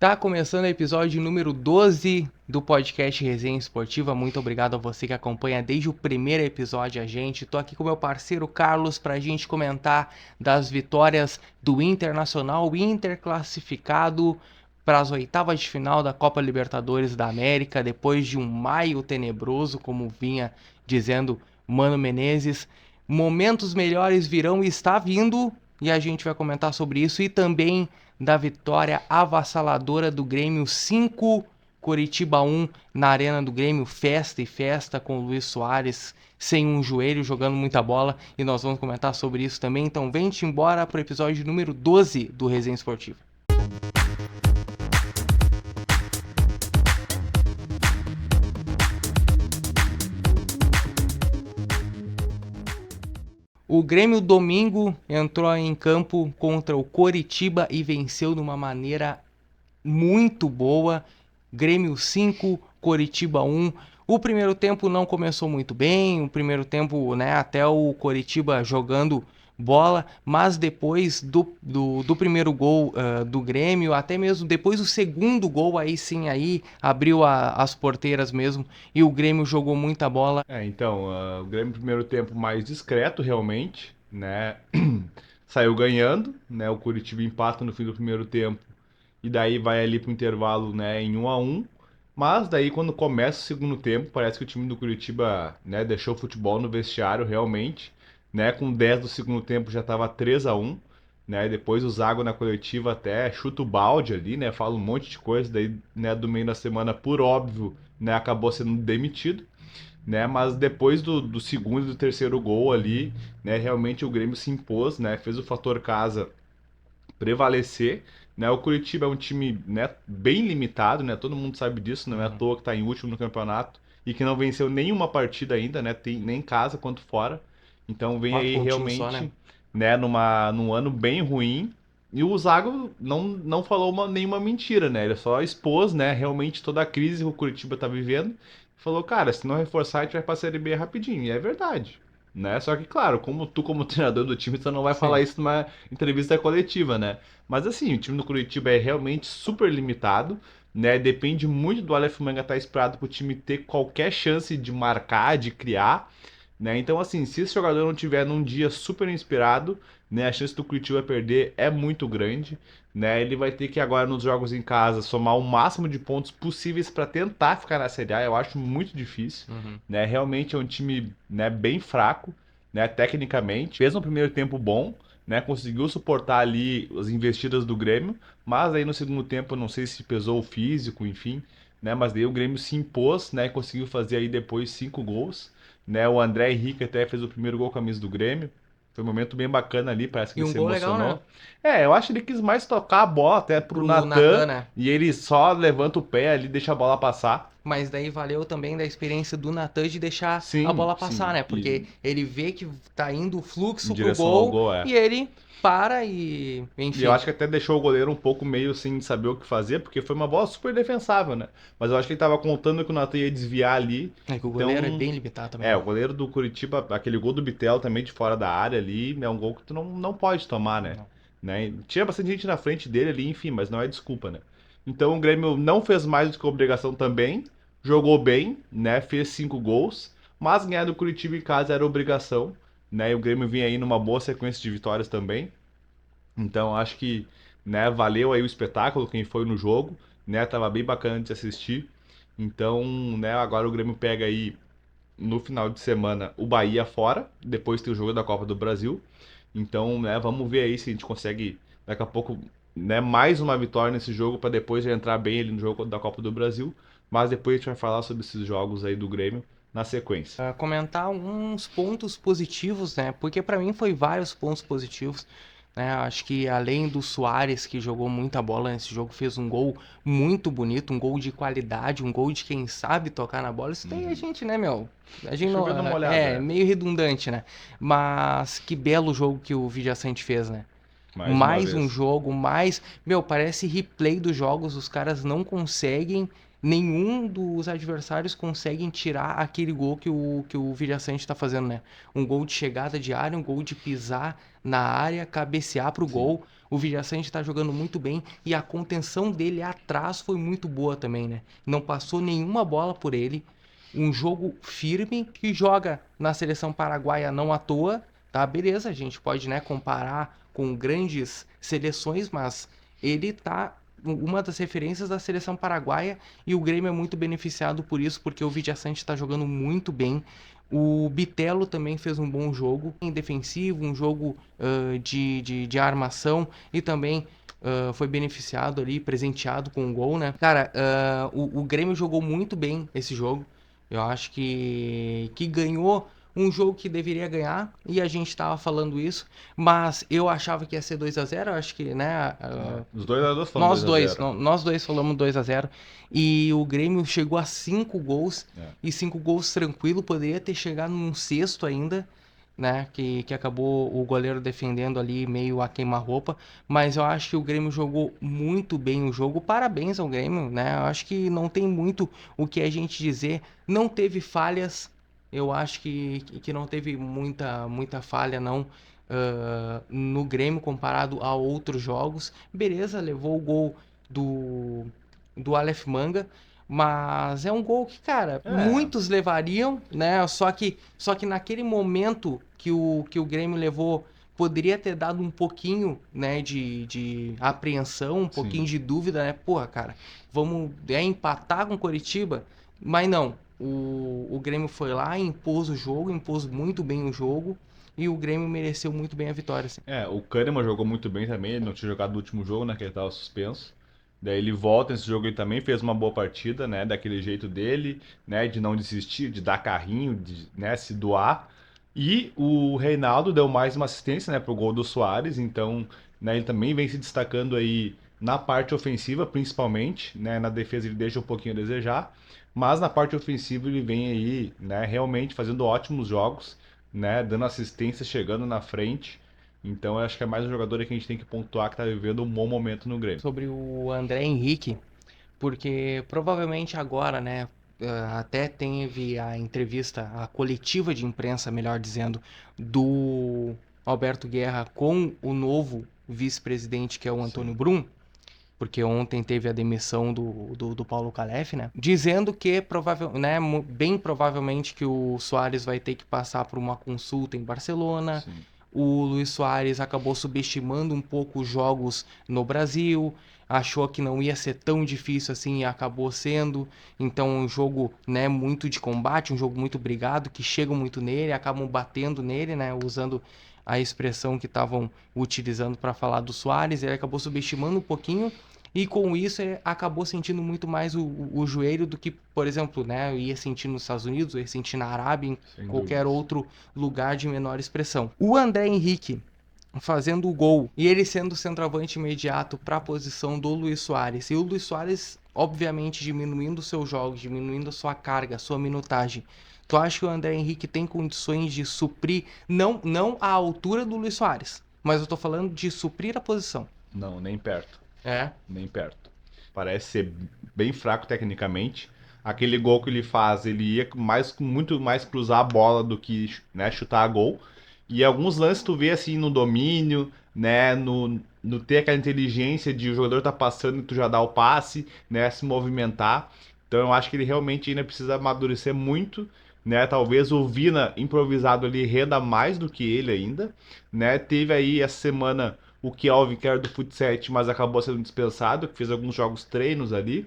Tá começando o episódio número 12 do podcast Resenha Esportiva. Muito obrigado a você que acompanha desde o primeiro episódio a gente. Tô aqui com meu parceiro Carlos pra gente comentar das vitórias do Internacional. O Inter classificado para as oitavas de final da Copa Libertadores da América, depois de um maio tenebroso, como vinha dizendo Mano Menezes. Momentos melhores virão e está vindo, e a gente vai comentar sobre isso e também da vitória avassaladora do Grêmio 5, Coritiba 1 na Arena do Grêmio. Festa e festa com o Luis Soares sem um joelho, jogando muita bola, e nós vamos comentar sobre isso também. Então vem-te embora para o episódio número 12 do Resenha Esportiva. O Grêmio domingo entrou em campo contra o Coritiba e venceu de uma maneira muito boa. Grêmio 5, Coritiba 1. O primeiro tempo não começou muito bem, o primeiro tempo, né, até o Coritiba jogando bola, mas depois do primeiro gol do Grêmio, até mesmo depois do segundo gol, aí sim, aí abriu as porteiras mesmo, e o Grêmio jogou muita bola. O Grêmio no primeiro tempo mais discreto realmente, né? Saiu ganhando, né? O Curitiba empata no fim do primeiro tempo e daí vai ali pro intervalo, né, em 1-1. Mas daí quando começa o segundo tempo, parece que o time do Curitiba, né, deixou o futebol no vestiário realmente, né? Com 10 do segundo tempo já tava 3-1, né? Depois o Zago na coletiva até chuta o balde ali, né? Fala um monte de coisa, daí, né, do meio da semana, por óbvio, né, acabou sendo demitido, né? Mas depois do segundo e do terceiro gol ali, né? Realmente o Grêmio se impôs, né? Fez o fator casa prevalecer, né? O Curitiba é um time, né, bem limitado, né? Todo mundo sabe disso, não é à toa que está em último no campeonato e que não venceu nenhuma partida ainda, né? Tem nem em casa quanto fora. Então vem 4 aí pontinhos só, né? realmente, né, num ano bem ruim. E o Zago não falou nenhuma mentira, né? Ele só expôs, né, realmente toda a crise que o Curitiba tá vivendo. Falou, cara, se não reforçar, a gente vai pra Série B rapidinho. E é verdade, né? Só que, claro, como treinador do time, você não vai falar Sim. isso numa entrevista coletiva, né? Mas assim, o time do Curitiba é realmente super limitado, né? Depende muito do Aleph Manga estar esperado para o time ter qualquer chance de marcar, de criar, né? Então, assim, se esse jogador não tiver num dia super inspirado, né, a chance do Curitiba perder é muito grande, né? Ele vai ter que agora nos jogos em casa somar o máximo de pontos possíveis para tentar ficar na Série A. Eu acho muito difícil, Uhum. né? Realmente é um time, né, bem fraco, né, tecnicamente. Fez um primeiro tempo bom, né? Conseguiu suportar ali as investidas do Grêmio, mas aí no segundo tempo, eu não sei se pesou o físico, enfim, né? Mas daí o Grêmio se impôs, né? Conseguiu fazer aí depois 5 gols, né? O André Henrique até fez o primeiro gol com a camisa do Grêmio. Foi um momento bem bacana ali, parece que E ele um se gol legal, né? emocionou. É, eu acho que ele quis mais tocar a bola até pro Pro Natan, Natan né? e ele só levanta o pé ali, deixa a bola passar. Mas daí valeu também da experiência do Natan de deixar a Sim, bola passar, sim. né? E Porque ele vê que tá indo o em fluxo pro direção ao gol gol, é. e ele para e, E eu enfim. acho que até deixou o goleiro um pouco meio sem saber o que fazer, porque foi uma bola super defensável, né? Mas eu acho que ele tava contando que o Natan ia desviar ali. É que o goleiro é Então, bem limitado também, o né? goleiro do Curitiba, aquele gol do Bitel também de fora da área ali, é um gol que tu não pode tomar, né? Não. Né? Tinha bastante gente na frente dele ali, enfim, mas não é desculpa, né? Então o Grêmio não fez mais do que a obrigação também, jogou bem, né? Fez 5 gols, mas ganhar do Curitiba em casa era obrigação, né? E o Grêmio vinha aí numa boa sequência de vitórias também. Então acho que, né, valeu aí o espetáculo, quem foi no jogo, né? Tava bem bacana de assistir. Então, né, agora o Grêmio pega aí no final de semana o Bahia fora, depois tem o jogo da Copa do Brasil. Então, né, vamos ver aí se a gente consegue daqui a pouco, né, mais uma vitória nesse jogo para depois já entrar bem ali no jogo da Copa do Brasil. Mas depois a gente vai falar sobre esses jogos aí do Grêmio na sequência. Comentar uns pontos positivos, né? Porque pra mim foi vários pontos positivos, né? Acho que além do Soares, que jogou muita bola nesse jogo, fez um gol muito bonito, um gol de qualidade, um gol de quem sabe tocar na bola. Isso daí a Uhum. gente, né, meu? A É gente não, chovendo molhado, é é. meio redundante, né? Mas que belo jogo que o Villaçante fez, né? Mais uma Mais um vez. jogo, mais. Meu, parece replay dos jogos, os caras não conseguem nenhum dos adversários conseguem tirar aquele gol que o Villaçante tá fazendo, né? Um gol de chegada de área, um gol de pisar na área, cabecear pro Sim. gol. O Villaçante tá jogando muito bem e a contenção dele atrás foi muito boa também, né? Não passou nenhuma bola por ele. Um jogo firme que joga na seleção paraguaia não à toa, tá? Beleza, a gente pode, né, comparar com grandes seleções, mas ele tá uma das referências da seleção paraguaia e o Grêmio é muito beneficiado por isso, porque o Villaçante está jogando muito bem. O Bitelo também fez um bom jogo, em defensivo, um jogo de armação e também foi beneficiado ali, presenteado com um gol, né? Cara, o Grêmio jogou muito bem esse jogo. Eu acho que ganhou um jogo que deveria ganhar e a gente tava falando isso, mas eu achava que ia ser 2-0, acho que, né, Os dois jogadores falam 2-0. nós dois falamos 2-0 e o Grêmio chegou a 5 gols e 5 gols tranquilo, poderia ter chegado num sexto ainda, né, que acabou o goleiro defendendo ali meio a queima-roupa, mas eu acho que o Grêmio jogou muito bem o jogo, parabéns ao Grêmio, né, eu acho que não tem muito o que a gente dizer, não teve falhas, eu acho que não teve muita falha não, no Grêmio comparado a outros jogos. Beleza, levou o gol do Aleph Manga, mas é um gol que, cara, É, muitos levariam, né? Só que naquele momento que o Grêmio levou, poderia ter dado um pouquinho, né, de apreensão, um pouquinho sim. de dúvida, né? Porra, cara, vamos empatar com o Coritiba? Mas não. O Grêmio foi lá, impôs o jogo, impôs muito bem o jogo. E o Grêmio mereceu muito bem a vitória, assim. O Kahneman jogou muito bem também, ele não tinha jogado no último jogo, né, que ele estava suspenso. Daí ele volta nesse jogo, ele também fez uma boa partida, né, daquele jeito dele, né, de não desistir, de dar carrinho, de, né, se doar. E o Reinaldo deu mais uma assistência, né, pro gol do Soares, então, né, ele também vem se destacando aí na parte ofensiva, principalmente, né, na defesa ele deixa um pouquinho a desejar, mas na parte ofensiva ele vem aí, né, realmente fazendo ótimos jogos, né, dando assistência, chegando na frente. Então eu acho que é mais um jogador que a gente tem que pontuar que tá vivendo um bom momento no Grêmio. Sobre o André Henrique, porque provavelmente agora, né, até teve a entrevista, a coletiva de imprensa, melhor dizendo, do Alberto Guerra com o novo vice-presidente, que é o Antônio Sim. Brum, porque ontem teve a demissão do Paulo Calef, né? Dizendo que né, bem provavelmente que o Soares vai ter que passar por uma consulta em Barcelona. Sim. O Luis Soares acabou subestimando um pouco os jogos no Brasil, achou que não ia ser tão difícil assim e acabou sendo. Então, um jogo, né, muito de combate, um jogo muito brigado, que chegam muito nele, acabam batendo nele, né, usando a expressão que estavam utilizando para falar do Soares. Ele acabou subestimando um pouquinho e com isso acabou sentindo muito mais o joelho do que, por exemplo, né, eu ia sentir nos Estados Unidos, eu ia sentir na Arábia, em Sem qualquer dúvidas. outro lugar de menor expressão. O André Henrique fazendo o gol e ele sendo o centroavante imediato para a posição do Luis Soares. E o Luis Soares, obviamente, diminuindo seus jogos, diminuindo a sua carga, a sua minutagem. Tu acha que o André Henrique tem condições de suprir, não a altura do Luis Soares, mas eu tô falando de suprir a posição? Não, nem perto. É. Nem perto. Parece ser bem fraco tecnicamente. Aquele gol que ele faz, ele ia muito mais cruzar a bola do que, né, chutar a gol. E alguns lances tu vê assim no domínio, né, no ter aquela inteligência de o jogador tá passando e tu já dá o passe, né, se movimentar. Então eu acho que ele realmente ainda precisa amadurecer muito, né? Talvez o Vina improvisado ali renda mais do que ele ainda, né? Teve aí essa semana o Kelvin, que era do futsal, mas acabou sendo dispensado, que fez alguns jogos treinos ali,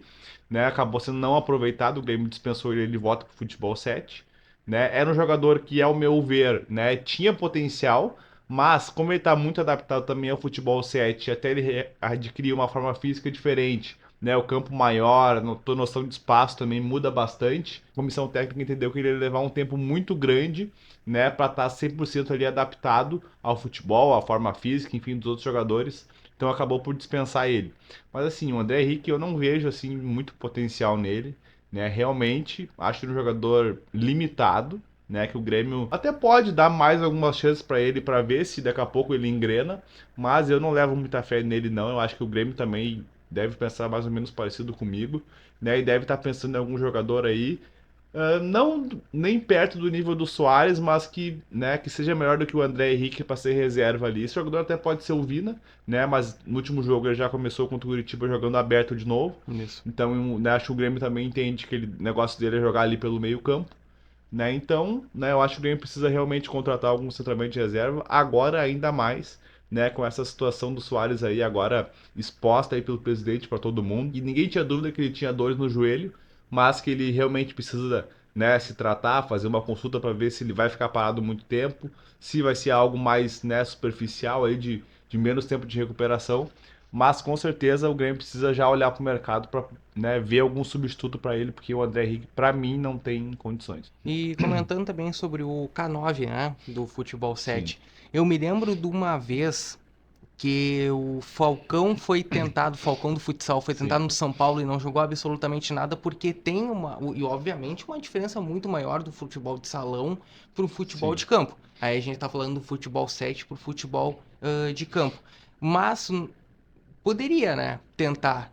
né? Acabou sendo não aproveitado, o Grêmio dispensou ele, ele volta pro futebol 7, né? Era um jogador que, ao meu ver, né, tinha potencial, mas como ele está muito adaptado também ao futebol 7, até ele adquirir uma forma física diferente, né, o campo maior, a noção de espaço também muda bastante. A comissão técnica entendeu que ele ia levar um tempo muito grande, né, para estar 100% ali adaptado ao futebol, à forma física, enfim, dos outros jogadores. Então acabou por dispensar ele. Mas assim, o André Henrique eu não vejo assim muito potencial nele, né? Realmente acho ele um jogador limitado, né, que o Grêmio até pode dar mais algumas chances para ele para ver se daqui a pouco ele engrena, mas eu não levo muita fé nele não. Eu acho que o Grêmio também deve pensar mais ou menos parecido comigo, né? E deve estar pensando em algum jogador aí, não nem perto do nível do Soares, mas que, né, que seja melhor do que o André Henrique para ser reserva ali. Esse jogador até pode ser o Vina, né? Mas no último jogo ele já começou contra o Curitiba jogando aberto de novo. Isso. Então, né, acho que o Grêmio também entende que o negócio dele é jogar ali pelo meio-campo, né? Então, né, eu acho que o Grêmio precisa realmente contratar algum centroavante de reserva, agora ainda mais, né, com essa situação do Soares aí agora exposta aí pelo presidente para todo mundo. E ninguém tinha dúvida que ele tinha dores no joelho, mas que ele realmente precisa, né, se tratar, fazer uma consulta para ver se ele vai ficar parado muito tempo, se vai ser algo mais, né, superficial aí de menos tempo de recuperação. Mas com certeza o Grêmio precisa já olhar para o mercado para, né, ver algum substituto para ele, porque o André Henrique, para mim, não tem condições. E comentando também sobre o K9, né, do Futebol Sim, 7, eu me lembro de uma vez que o Falcão foi tentado, o Falcão do futsal foi sim, tentado no São Paulo e não jogou absolutamente nada, porque tem e obviamente uma diferença muito maior do futebol de salão para o futebol sim. de campo. Aí a gente tá falando do futebol 7 para o futebol de campo. Mas poderia, né, tentar.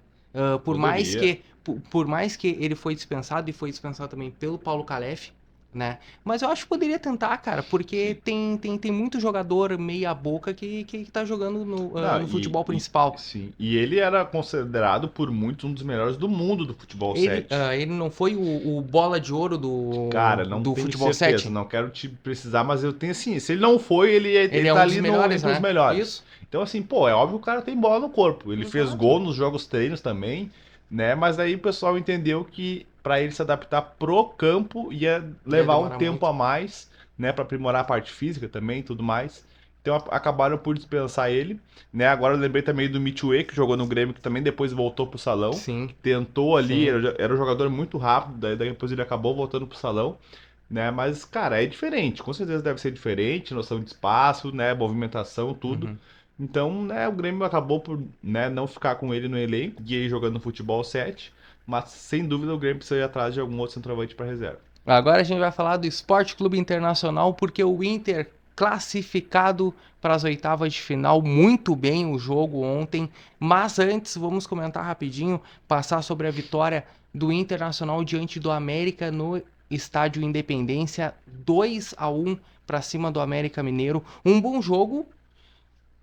Por mais Poderia. que por mais que ele foi dispensado e foi dispensado também pelo Paulo Calef, né? Mas eu acho que poderia tentar, cara, porque Sim. tem muito jogador meia boca que tá jogando Não, no futebol principal. sim. E ele era considerado por muitos um dos melhores do mundo do futebol Ele, 7. ele não foi o bola de ouro Cara, não do tenho futebol certeza, 7? não quero te precisar, mas eu tenho assim, se ele não foi, Ele ele é tá um dos ali no, melhores, entre os né? melhores. Isso. Então, assim, pô, é óbvio que o cara tem bola no corpo. Ele fez Exato. gol nos jogos treinos também, né? Mas aí o pessoal entendeu que pra ele se adaptar pro campo ia Ia levar um demorar tempo muito. a mais, né? Pra aprimorar a parte física também e tudo mais. Então acabaram por dispensar ele, né? Agora eu lembrei também do Mitchue, que jogou no Grêmio, que também depois voltou pro salão. Sim, Tentou ali, sim. era um jogador muito rápido, daí depois ele acabou voltando pro salão, né? Mas, cara, é diferente. Com certeza deve ser diferente, noção de espaço, né? Movimentação, tudo. Uhum. Então, né, o Grêmio acabou por, né, não ficar com ele no elenco e aí jogando no futebol 7, mas sem dúvida o Grêmio precisa ir atrás de algum outro centroavante para reserva. Agora a gente vai falar do Esporte Clube Internacional, porque o Inter classificado para as oitavas de final, muito bem o jogo ontem. Mas antes, vamos comentar rapidinho, passar sobre a vitória do Internacional diante do América no Estádio Independência, 2-1 para cima do América Mineiro. Um bom jogo.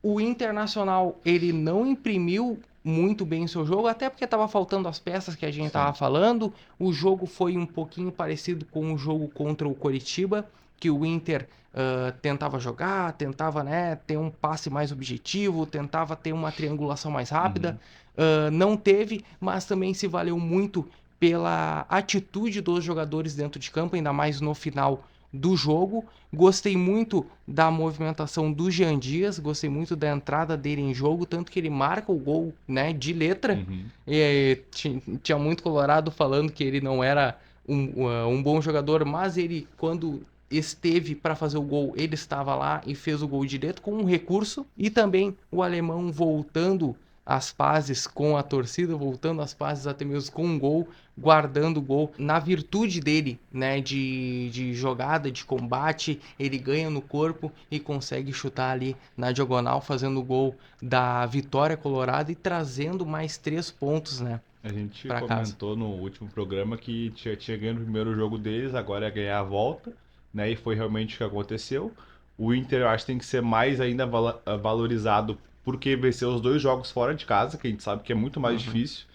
O Internacional, ele não imprimiu muito bem o seu jogo, até porque estava faltando as peças que a gente estava Sim. falando. O jogo foi um pouquinho parecido com o jogo contra o Coritiba, que o Inter tentava jogar, tentava, né, ter um passe mais objetivo, tentava ter uma triangulação mais rápida. Uhum. Não teve, mas também se valeu muito pela atitude dos jogadores dentro de campo, ainda mais no final do jogo. Gostei muito da movimentação do Jean Dias, gostei muito da entrada dele em jogo, tanto que ele marca o gol, né, de letra. Uhum. Tinha muito colorado falando que ele não era um bom jogador, mas ele, quando esteve para fazer o gol, ele estava lá e fez o gol direto com um recurso. E também o alemão voltando as pazes com a torcida, voltando as pazes até mesmo com um gol, guardando o gol na virtude dele, né, de jogada, de combate, ele ganha no corpo e consegue chutar ali na diagonal, fazendo o gol da vitória colorada e trazendo mais 3 pontos, né, A gente para casa. comentou no último programa que tinha ganho o primeiro jogo deles, agora é ganhar a volta, né? E foi realmente o que aconteceu. O Inter, eu acho que tem que ser mais ainda valorizado porque venceu os dois jogos fora de casa, que a gente sabe que é muito mais Uhum. difícil,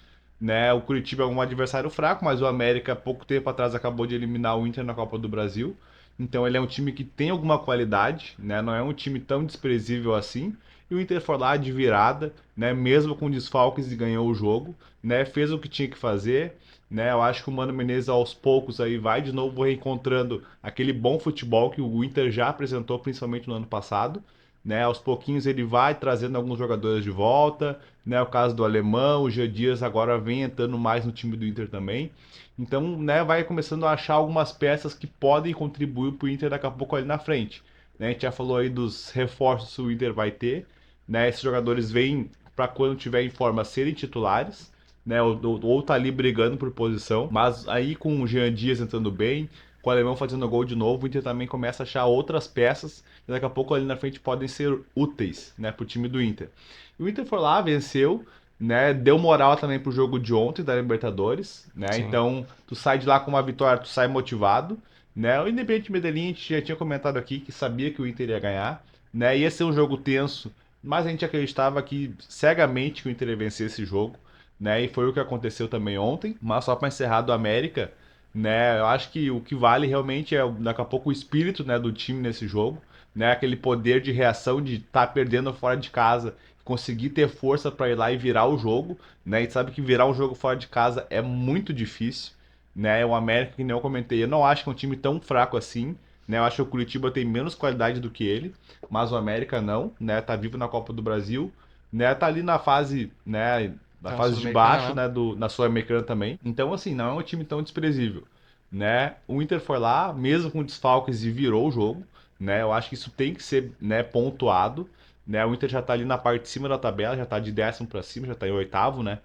né? O Curitiba é um adversário fraco, mas o América, pouco tempo atrás, acabou de eliminar o Inter na Copa do Brasil. Então ele é um time que tem alguma qualidade, né? Não é um time tão desprezível assim. E o Inter foi lá de virada, né? Mesmo com desfalques e ganhou o jogo, né? Fez o que tinha que fazer, né? Eu acho que o Mano Menezes aos poucos aí vai de novo reencontrando aquele bom futebol que o Inter já apresentou, principalmente no ano passado, né? Aos pouquinhos ele vai trazendo alguns jogadores de volta, né? O caso do Alemão, o Jean Dias agora vem entrando mais no time do Inter também. Então, né, vai começando a achar algumas peças que podem contribuir para o Inter daqui a pouco ali na frente. Né? A gente já falou aí dos reforços que o Inter vai ter, né? Esses jogadores vêm para quando tiver em forma serem titulares, né? Ou tá ali brigando por posição. Mas aí com o Jean Dias entrando bem, com o Alemão fazendo gol de novo, o Inter também começa a achar outras peças que daqui a pouco ali na frente podem ser úteis, né, pro time do Inter. E o Inter foi lá, venceu, né? Deu moral também pro jogo de ontem da Libertadores, né? Sim. Então, tu sai de lá com uma vitória, tu sai motivado, né? O Independiente Medellín, a gente já tinha comentado aqui que sabia que o Inter ia ganhar, né? Ia ser um jogo tenso, mas a gente acreditava que cegamente que o Inter ia vencer esse jogo, né? E foi o que aconteceu também ontem. Mas só para encerrar do América, né? Eu acho que o que vale realmente é daqui a pouco o espírito, né, do time nesse jogo, né? Aquele poder de reação de estar perdendo fora de casa, conseguir ter força para ir lá e virar o jogo, né? E sabe que virar um jogo fora de casa é muito difícil, né? O América, que nem eu comentei, eu não acho que é um time tão fraco assim, né? Eu acho que o Curitiba tem menos qualidade do que ele, mas o América não, né? Tá vivo na Copa do Brasil, né? Tá ali na fase, né? Na Tá na fase de Sul-Americana, baixo, né? né? Na Sul-Americana também. Então, assim, não é um time tão desprezível, né? O Inter foi lá, mesmo com desfalques, e virou o jogo, né? Eu acho que isso tem que ser, né, pontuado, né? O Inter já tá ali na parte de cima da tabela, já tá de 10º para cima, já tá em oitavo, né?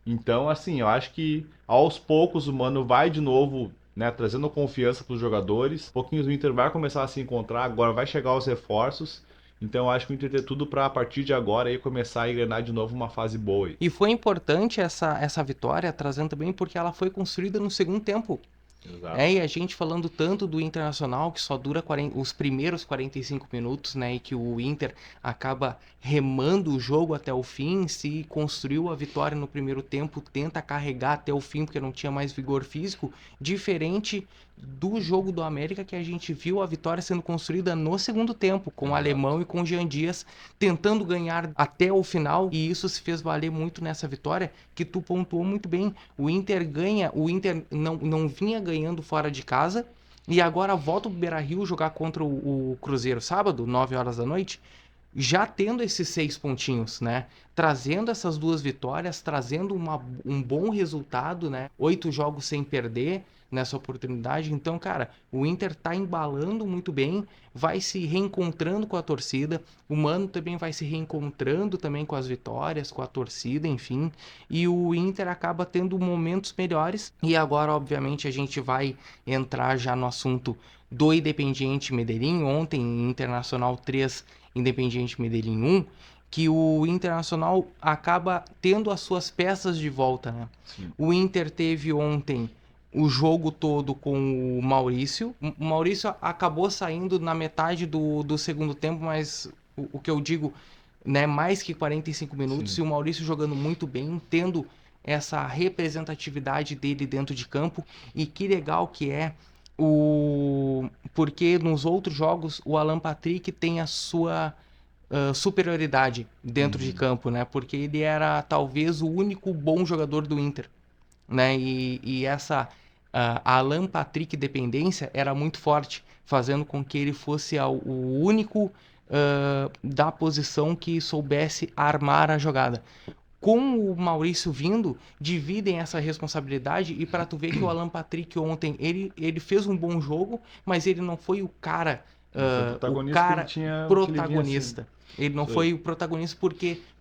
Então, assim, eu acho que aos poucos o Mano vai de novo, né, trazendo confiança para os jogadores. Pouquinhos o Inter vai começar a se encontrar, agora vai chegar os reforços. Então, eu acho que o Inter tem tudo para a partir de agora aí começar a engrenar de novo uma fase boa aí. E foi importante essa vitória, trazendo também porque ela foi construída no segundo tempo. Exato. E a gente falando tanto do Internacional, que só dura os primeiros 45 minutos, né? E que o Inter acaba remando o jogo até o fim, se construiu a vitória no primeiro tempo, tenta carregar até o fim, porque não tinha mais vigor físico, diferente do jogo do América, que a gente viu a vitória sendo construída no segundo tempo, com o Exato. Alemão e com o Jean Dias tentando ganhar até o final, e isso se fez valer muito nessa vitória, que tu pontuou muito bem. O Inter ganha, o Inter não vinha ganhando fora de casa, e agora volta pro Beira-Rio jogar contra o Cruzeiro sábado, 9 horas da noite, já tendo esses 6 pontinhos, né? Trazendo essas duas vitórias, trazendo um bom resultado, né? 8 jogos sem perder nessa oportunidade. Então, cara, o Inter tá embalando muito bem, vai se reencontrando com a torcida, o Mano também vai se reencontrando também com as vitórias, com a torcida, enfim. E o Inter acaba tendo momentos melhores. E agora, obviamente, a gente vai entrar já no assunto do Independiente Medellín. Ontem, Internacional 3, Independiente Medellín 1, que o Internacional acaba tendo as suas peças de volta, né? Sim. O Inter teve ontem o jogo todo com o Maurício. O Maurício acabou saindo na metade do segundo tempo, mas o que eu digo, né, mais que 45 minutos, Sim. e o Maurício jogando muito bem, tendo essa representatividade dele dentro de campo. E que legal que é porque nos outros jogos o Alan Patrick tem a sua superioridade dentro de Uhum. campo, né? Porque ele era talvez o único bom jogador do Inter, né? E essa Alan Patrick dependência era muito forte, fazendo com que ele fosse o único da posição que soubesse armar a jogada. Com o Maurício vindo, dividem essa responsabilidade, e para tu ver que o Alan Patrick ontem, ele fez um bom jogo, mas ele não foi Não foi o o protagonista que ele cara tinha, que ele vinha assim. protagonista. Ele não Isso aí. foi o protagonista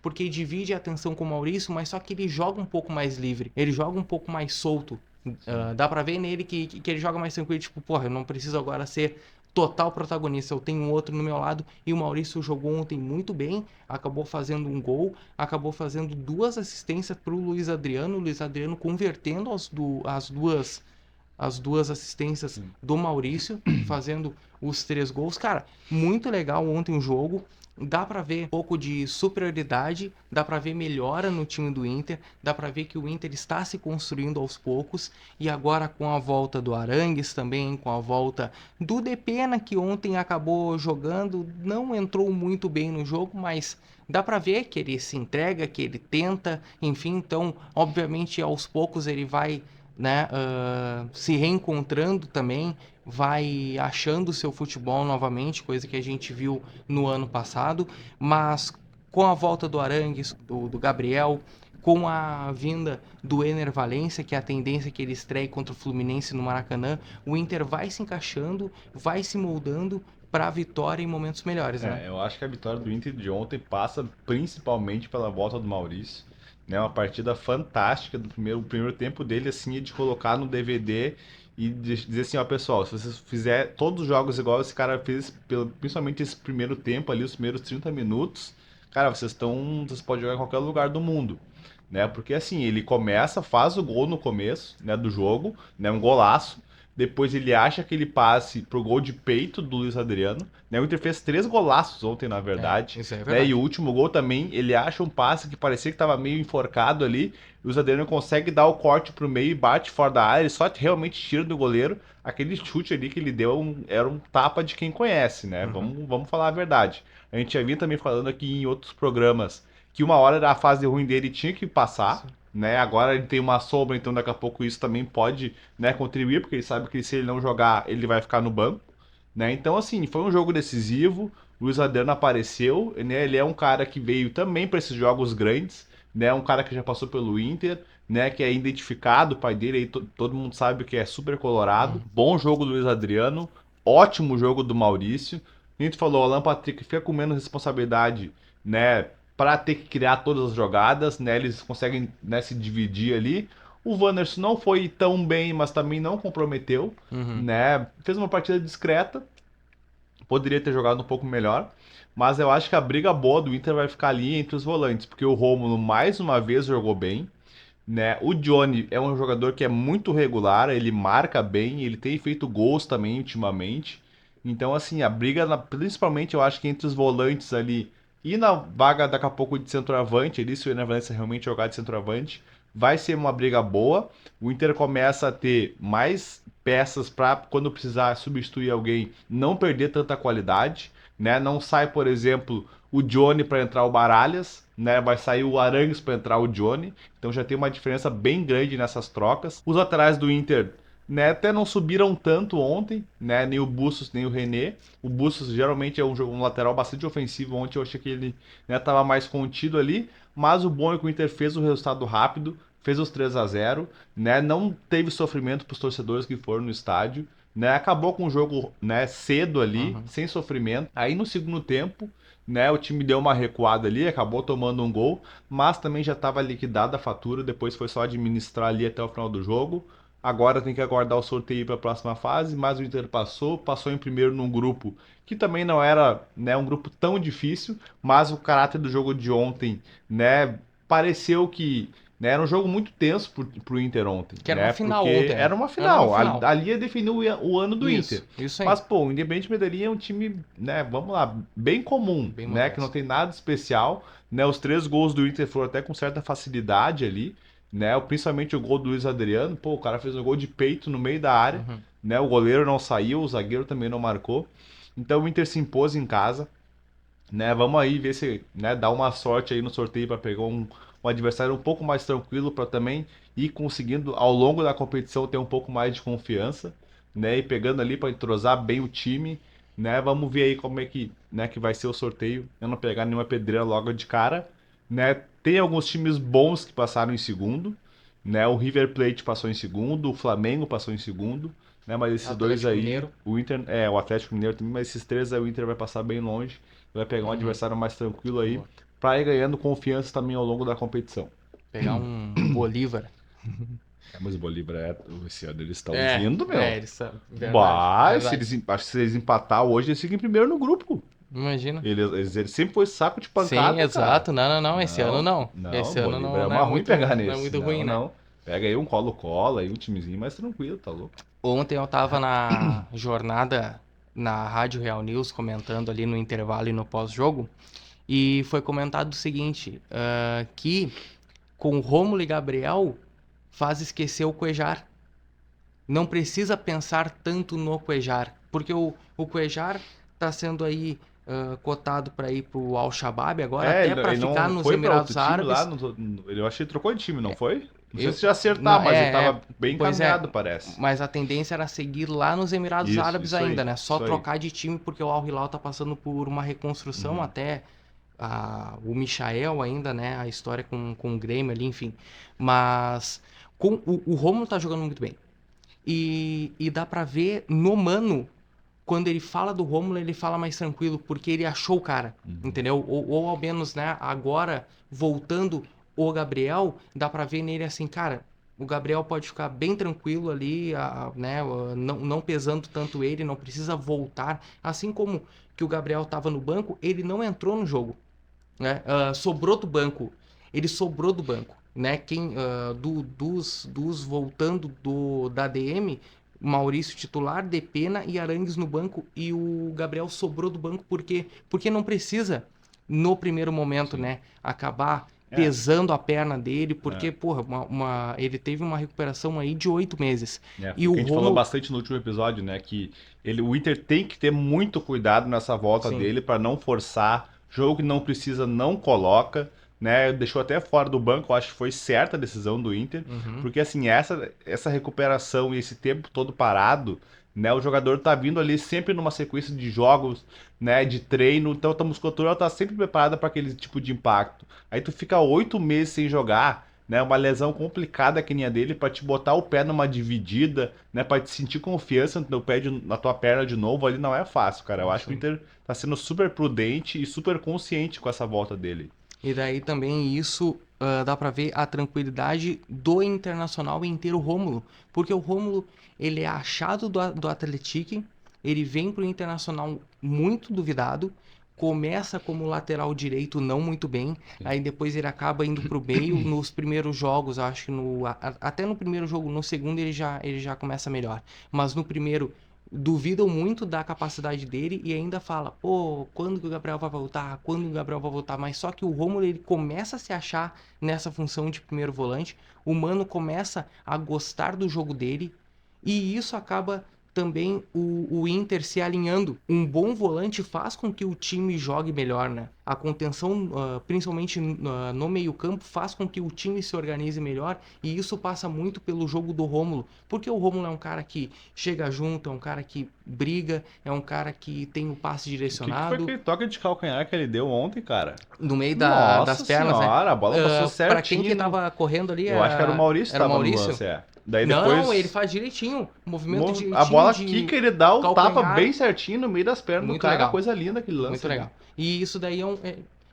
porque divide a atenção com o Maurício, mas só que ele joga um pouco mais livre, ele joga um pouco mais solto. Sim. Dá pra ver nele que ele joga mais tranquilo, tipo, porra, eu não preciso agora ser total protagonista, eu tenho um outro no meu lado. E o Maurício jogou ontem muito bem, acabou fazendo um gol, acabou fazendo 2 assistências para o Luiz Adriano convertendo as duas assistências Sim. do Maurício, fazendo os 3 gols. Cara, muito legal ontem o jogo. Dá pra ver um pouco de superioridade, dá pra ver melhora no time do Inter, dá pra ver que o Inter está se construindo aos poucos, e agora com a volta do Arangues também, com a volta do Depena, que ontem acabou jogando, não entrou muito bem no jogo, mas dá pra ver que ele se entrega, que ele tenta, enfim. Então obviamente aos poucos ele vai, né, se reencontrando também, vai achando o seu futebol novamente, coisa que a gente viu no ano passado. Mas com a volta do Arangues, do Gabriel, com a vinda do Ener Valencia, que é a tendência que ele estreie contra o Fluminense no Maracanã, o Inter vai se encaixando, vai se moldando para a vitória em momentos melhores, né? Eu acho que a vitória do Inter de ontem passa principalmente pela volta do Maurício, né? Uma partida fantástica do o primeiro tempo dele, assim, é de colocar no DVD e dizer assim, ó, pessoal, se vocês fizer todos os jogos igual esse cara fez, principalmente esse primeiro tempo ali, os primeiros 30 minutos, cara, vocês podem jogar em qualquer lugar do mundo, né? Porque assim, ele começa, faz o gol no começo, né, do jogo, né, um golaço. Depois ele acha aquele passe pro gol de peito do Luiz Adriano, né? O Inter fez 3 golaços ontem, na verdade, Isso é né? E verdade. o último gol também, ele acha um passe que parecia que tava meio enforcado ali, e o Luiz Adriano consegue dar o corte pro meio e bate fora da área, ele só realmente tira do goleiro. Aquele chute ali que ele deu era um tapa de quem conhece, né? Uhum. Vamos falar a verdade. A gente já vinha também falando aqui em outros programas que uma hora da fase ruim dele tinha que passar, Sim. né? Agora ele tem uma sombra, então daqui a pouco isso também pode, né, contribuir, porque ele sabe que se ele não jogar, ele vai ficar no banco, né? Então, assim, foi um jogo decisivo. O Luiz Adriano apareceu, né? Ele é um cara que veio também para esses jogos grandes, né? Um cara que já passou pelo Inter, né? Que é identificado, o pai dele aí todo mundo sabe que é super colorado. Uhum. Bom jogo do Luiz Adriano, ótimo jogo do Maurício. A gente falou, o Alan Patrick fica com menos responsabilidade, né? Para ter que criar todas as jogadas, né? Eles conseguem, né, se dividir ali. O Wanderson não foi tão bem, mas também não comprometeu, Uhum. né? Fez uma partida discreta, poderia ter jogado um pouco melhor, mas eu acho que a briga boa do Inter vai ficar ali entre os volantes, porque o Rômulo mais uma vez jogou bem, né? O Johnny é um jogador que é muito regular, ele marca bem, ele tem feito gols também ultimamente. Então, assim, a briga, principalmente eu acho que entre os volantes ali e na vaga daqui a pouco de centroavante, ali, se o Ener Valencia realmente jogar de centroavante, vai ser uma briga boa. O Inter começa a ter mais peças para quando precisar substituir alguém, não perder tanta qualidade, né? Não sai, por exemplo, o Johnny para entrar o Baralhas, né? Vai sair o Arangues para entrar o Johnny. Então já tem uma diferença bem grande nessas trocas. Os laterais do Inter, né, até não subiram tanto ontem, né? Nem o Bustos, nem o René. O Bustos geralmente é um lateral bastante ofensivo. Ontem eu achei que ele, né, tava mais contido ali. Mas o bom é que o Inter fez o resultado rápido, fez os 3-0, né? Não teve sofrimento para os torcedores que foram no estádio. Né, acabou com o jogo, né, cedo ali, Uhum. sem sofrimento. Aí no segundo tempo, né, o time deu uma recuada ali, acabou tomando um gol, mas também já estava liquidada a fatura, depois foi só administrar ali até o final do jogo. Agora tem que aguardar o sorteio para a próxima fase, mas o Inter passou em primeiro num grupo que também não era, né, um grupo tão difícil, mas o caráter do jogo de ontem, né, pareceu que, né, era um jogo muito tenso pro Inter ontem, Que era uma né? final Porque ontem, era né? uma Era uma final. final. Ali ia definir o ano do Inter. Isso aí. Mas, pô, o Independente Medellín é um time, né, vamos lá, bem comum, Bem né, que não modesto. tem nada especial, né? Os 3 gols do Inter foram até com certa facilidade ali, né? Principalmente o gol do Luiz Adriano, pô, o cara fez um gol de peito no meio da área, Uhum. né? O goleiro não saiu, o zagueiro também não marcou. Então o Inter se impôs em casa, né? Vamos aí ver se, né, dá uma sorte aí no sorteio para pegar um adversário um pouco mais tranquilo para também ir conseguindo ao longo da competição ter um pouco mais de confiança, né? E pegando ali para entrosar bem o time, né? Vamos ver aí como é que, né, que vai ser o sorteio. Eu não pegar nenhuma pedreira logo de cara, né? Tem alguns times bons que passaram em segundo, né? O River Plate passou em segundo, o Flamengo passou em segundo, né? Mas esses dois Atlético aí, Mineiro. o Inter, o Atlético Mineiro também, mas esses três aí o Inter vai passar bem longe, vai pegar um Uhum. adversário mais tranquilo aí, Boa. para ir ganhando confiança também ao longo da competição. Pegar um Bolívar. Mas o Bolívar, esse ano eles estão É, vindo, meu. eles são. Verdade, Bah, se verdade. eles, acho que se eles empatar hoje, eles ficam em primeiro no grupo. Imagina. Eles sempre foi saco de Sim, pancada, cara. exato. Não, não, não. Esse ano Não, não. não, Esse ano Bolívar não, é não uma é ruim muito, pegar não é nesse. muito ruim, Não, né? não. Pega aí um colo-cola aí, um timezinho mais tranquilo, tá louco? Ontem eu tava na jornada na Rádio Real News comentando ali no intervalo e no pós-jogo. E foi comentado o seguinte, que com o Rômulo e Gabriel faz esquecer o Cuejar. Não precisa pensar tanto no Cuejar, porque o Cuejar está sendo aí cotado para ir para o Al-Shabaab agora, É, até para ele ficar não nos foi pra outro Emirados time lá, Árabes. eu achei que trocou de time, não foi? Não sei Eu, se já não, acertar, mas ele tava bem pois é, encaminhado, parece. mas a tendência era seguir lá nos Emirados Árabes Isso ainda, aí, né? Só isso aí. trocar de time porque o Al Hilal tá passando por uma reconstrução Uhum. até o Michael ainda, né? A história com o Grêmio ali, enfim. Mas o Romulo tá jogando muito bem. E dá pra ver no Mano, quando ele fala do Rômulo, ele fala mais tranquilo, porque ele achou o cara, Uhum. entendeu? Ou ao menos, né, agora, voltando o Gabriel, dá pra ver nele assim, cara, o Gabriel pode ficar bem tranquilo ali, né, não pesando tanto ele, não precisa voltar. Assim como que o Gabriel tava no banco, ele não entrou no jogo, né? Sobrou do banco. Ele sobrou do banco. né? Dos voltando da DM, Maurício titular, Depena e Arangues no banco, e o Gabriel sobrou do banco porque não precisa, no primeiro momento, Sim. né, acabar É, pesando a perna dele, é. porque, porra, ele teve uma recuperação aí de 8 meses. Foi E o o que a gente falou Romulo, bastante no último episódio, né? Que o Inter tem que ter muito cuidado nessa volta sim, dele para não forçar. Jogo que não precisa, não coloca, né? Deixou até fora do banco, eu acho que foi certa a decisão do Inter, uhum, porque assim, essa recuperação e esse tempo todo parado, né? O jogador tá vindo ali sempre numa sequência de jogos, né? De treino, então a musculatura ela tá sempre preparada para aquele tipo de impacto. Aí tu fica 8 meses sem jogar, né? Uma lesão complicada que nem a dele para te botar o pé numa dividida, né? Para te sentir confiança no teu pé na tua perna de novo ali não é fácil, cara. Eu acho que o sim. Inter tá sendo super prudente e super consciente com essa volta dele. E daí também isso dá pra ver a tranquilidade do Internacional em ter o Rômulo, porque o Rômulo ele é achado do Atlético, ele vem pro Internacional muito duvidado, começa como lateral direito não muito bem, Sim. aí depois ele acaba indo pro meio nos primeiros jogos, acho que até no primeiro jogo, no segundo ele já começa melhor, mas no primeiro duvidam muito da capacidade dele e ainda fala, pô, quando que o Gabriel vai voltar? Quando que o Gabriel vai voltar? Mas só que o Romulo ele começa a se achar nessa função de primeiro volante, o Mano começa a gostar do jogo dele e isso acaba também o Inter se alinhando. Um bom volante faz com que o time jogue melhor, né? A contenção, principalmente no meio-campo, faz com que o time se organize melhor e isso passa muito pelo jogo do Rômulo, porque o Rômulo é um cara que chega junto, é um cara que briga, é um cara que tem o passe O que foi direcionado aquele toque de calcanhar que ele deu ontem, cara? no meio das Nossa pernas, né? senhora, a bola passou Pra quem que certinho no... tava correndo ali Eu acho que era o Maurício que era o tava no Maurício? lance, é. Daí Não, ele depois faz direitinho, movimento a direitinho bola de quica, ele dá o tapa calcanhar, bem certinho no meio das pernas do muito cara, legal. coisa linda aquele lance Muito ali. legal. E isso daí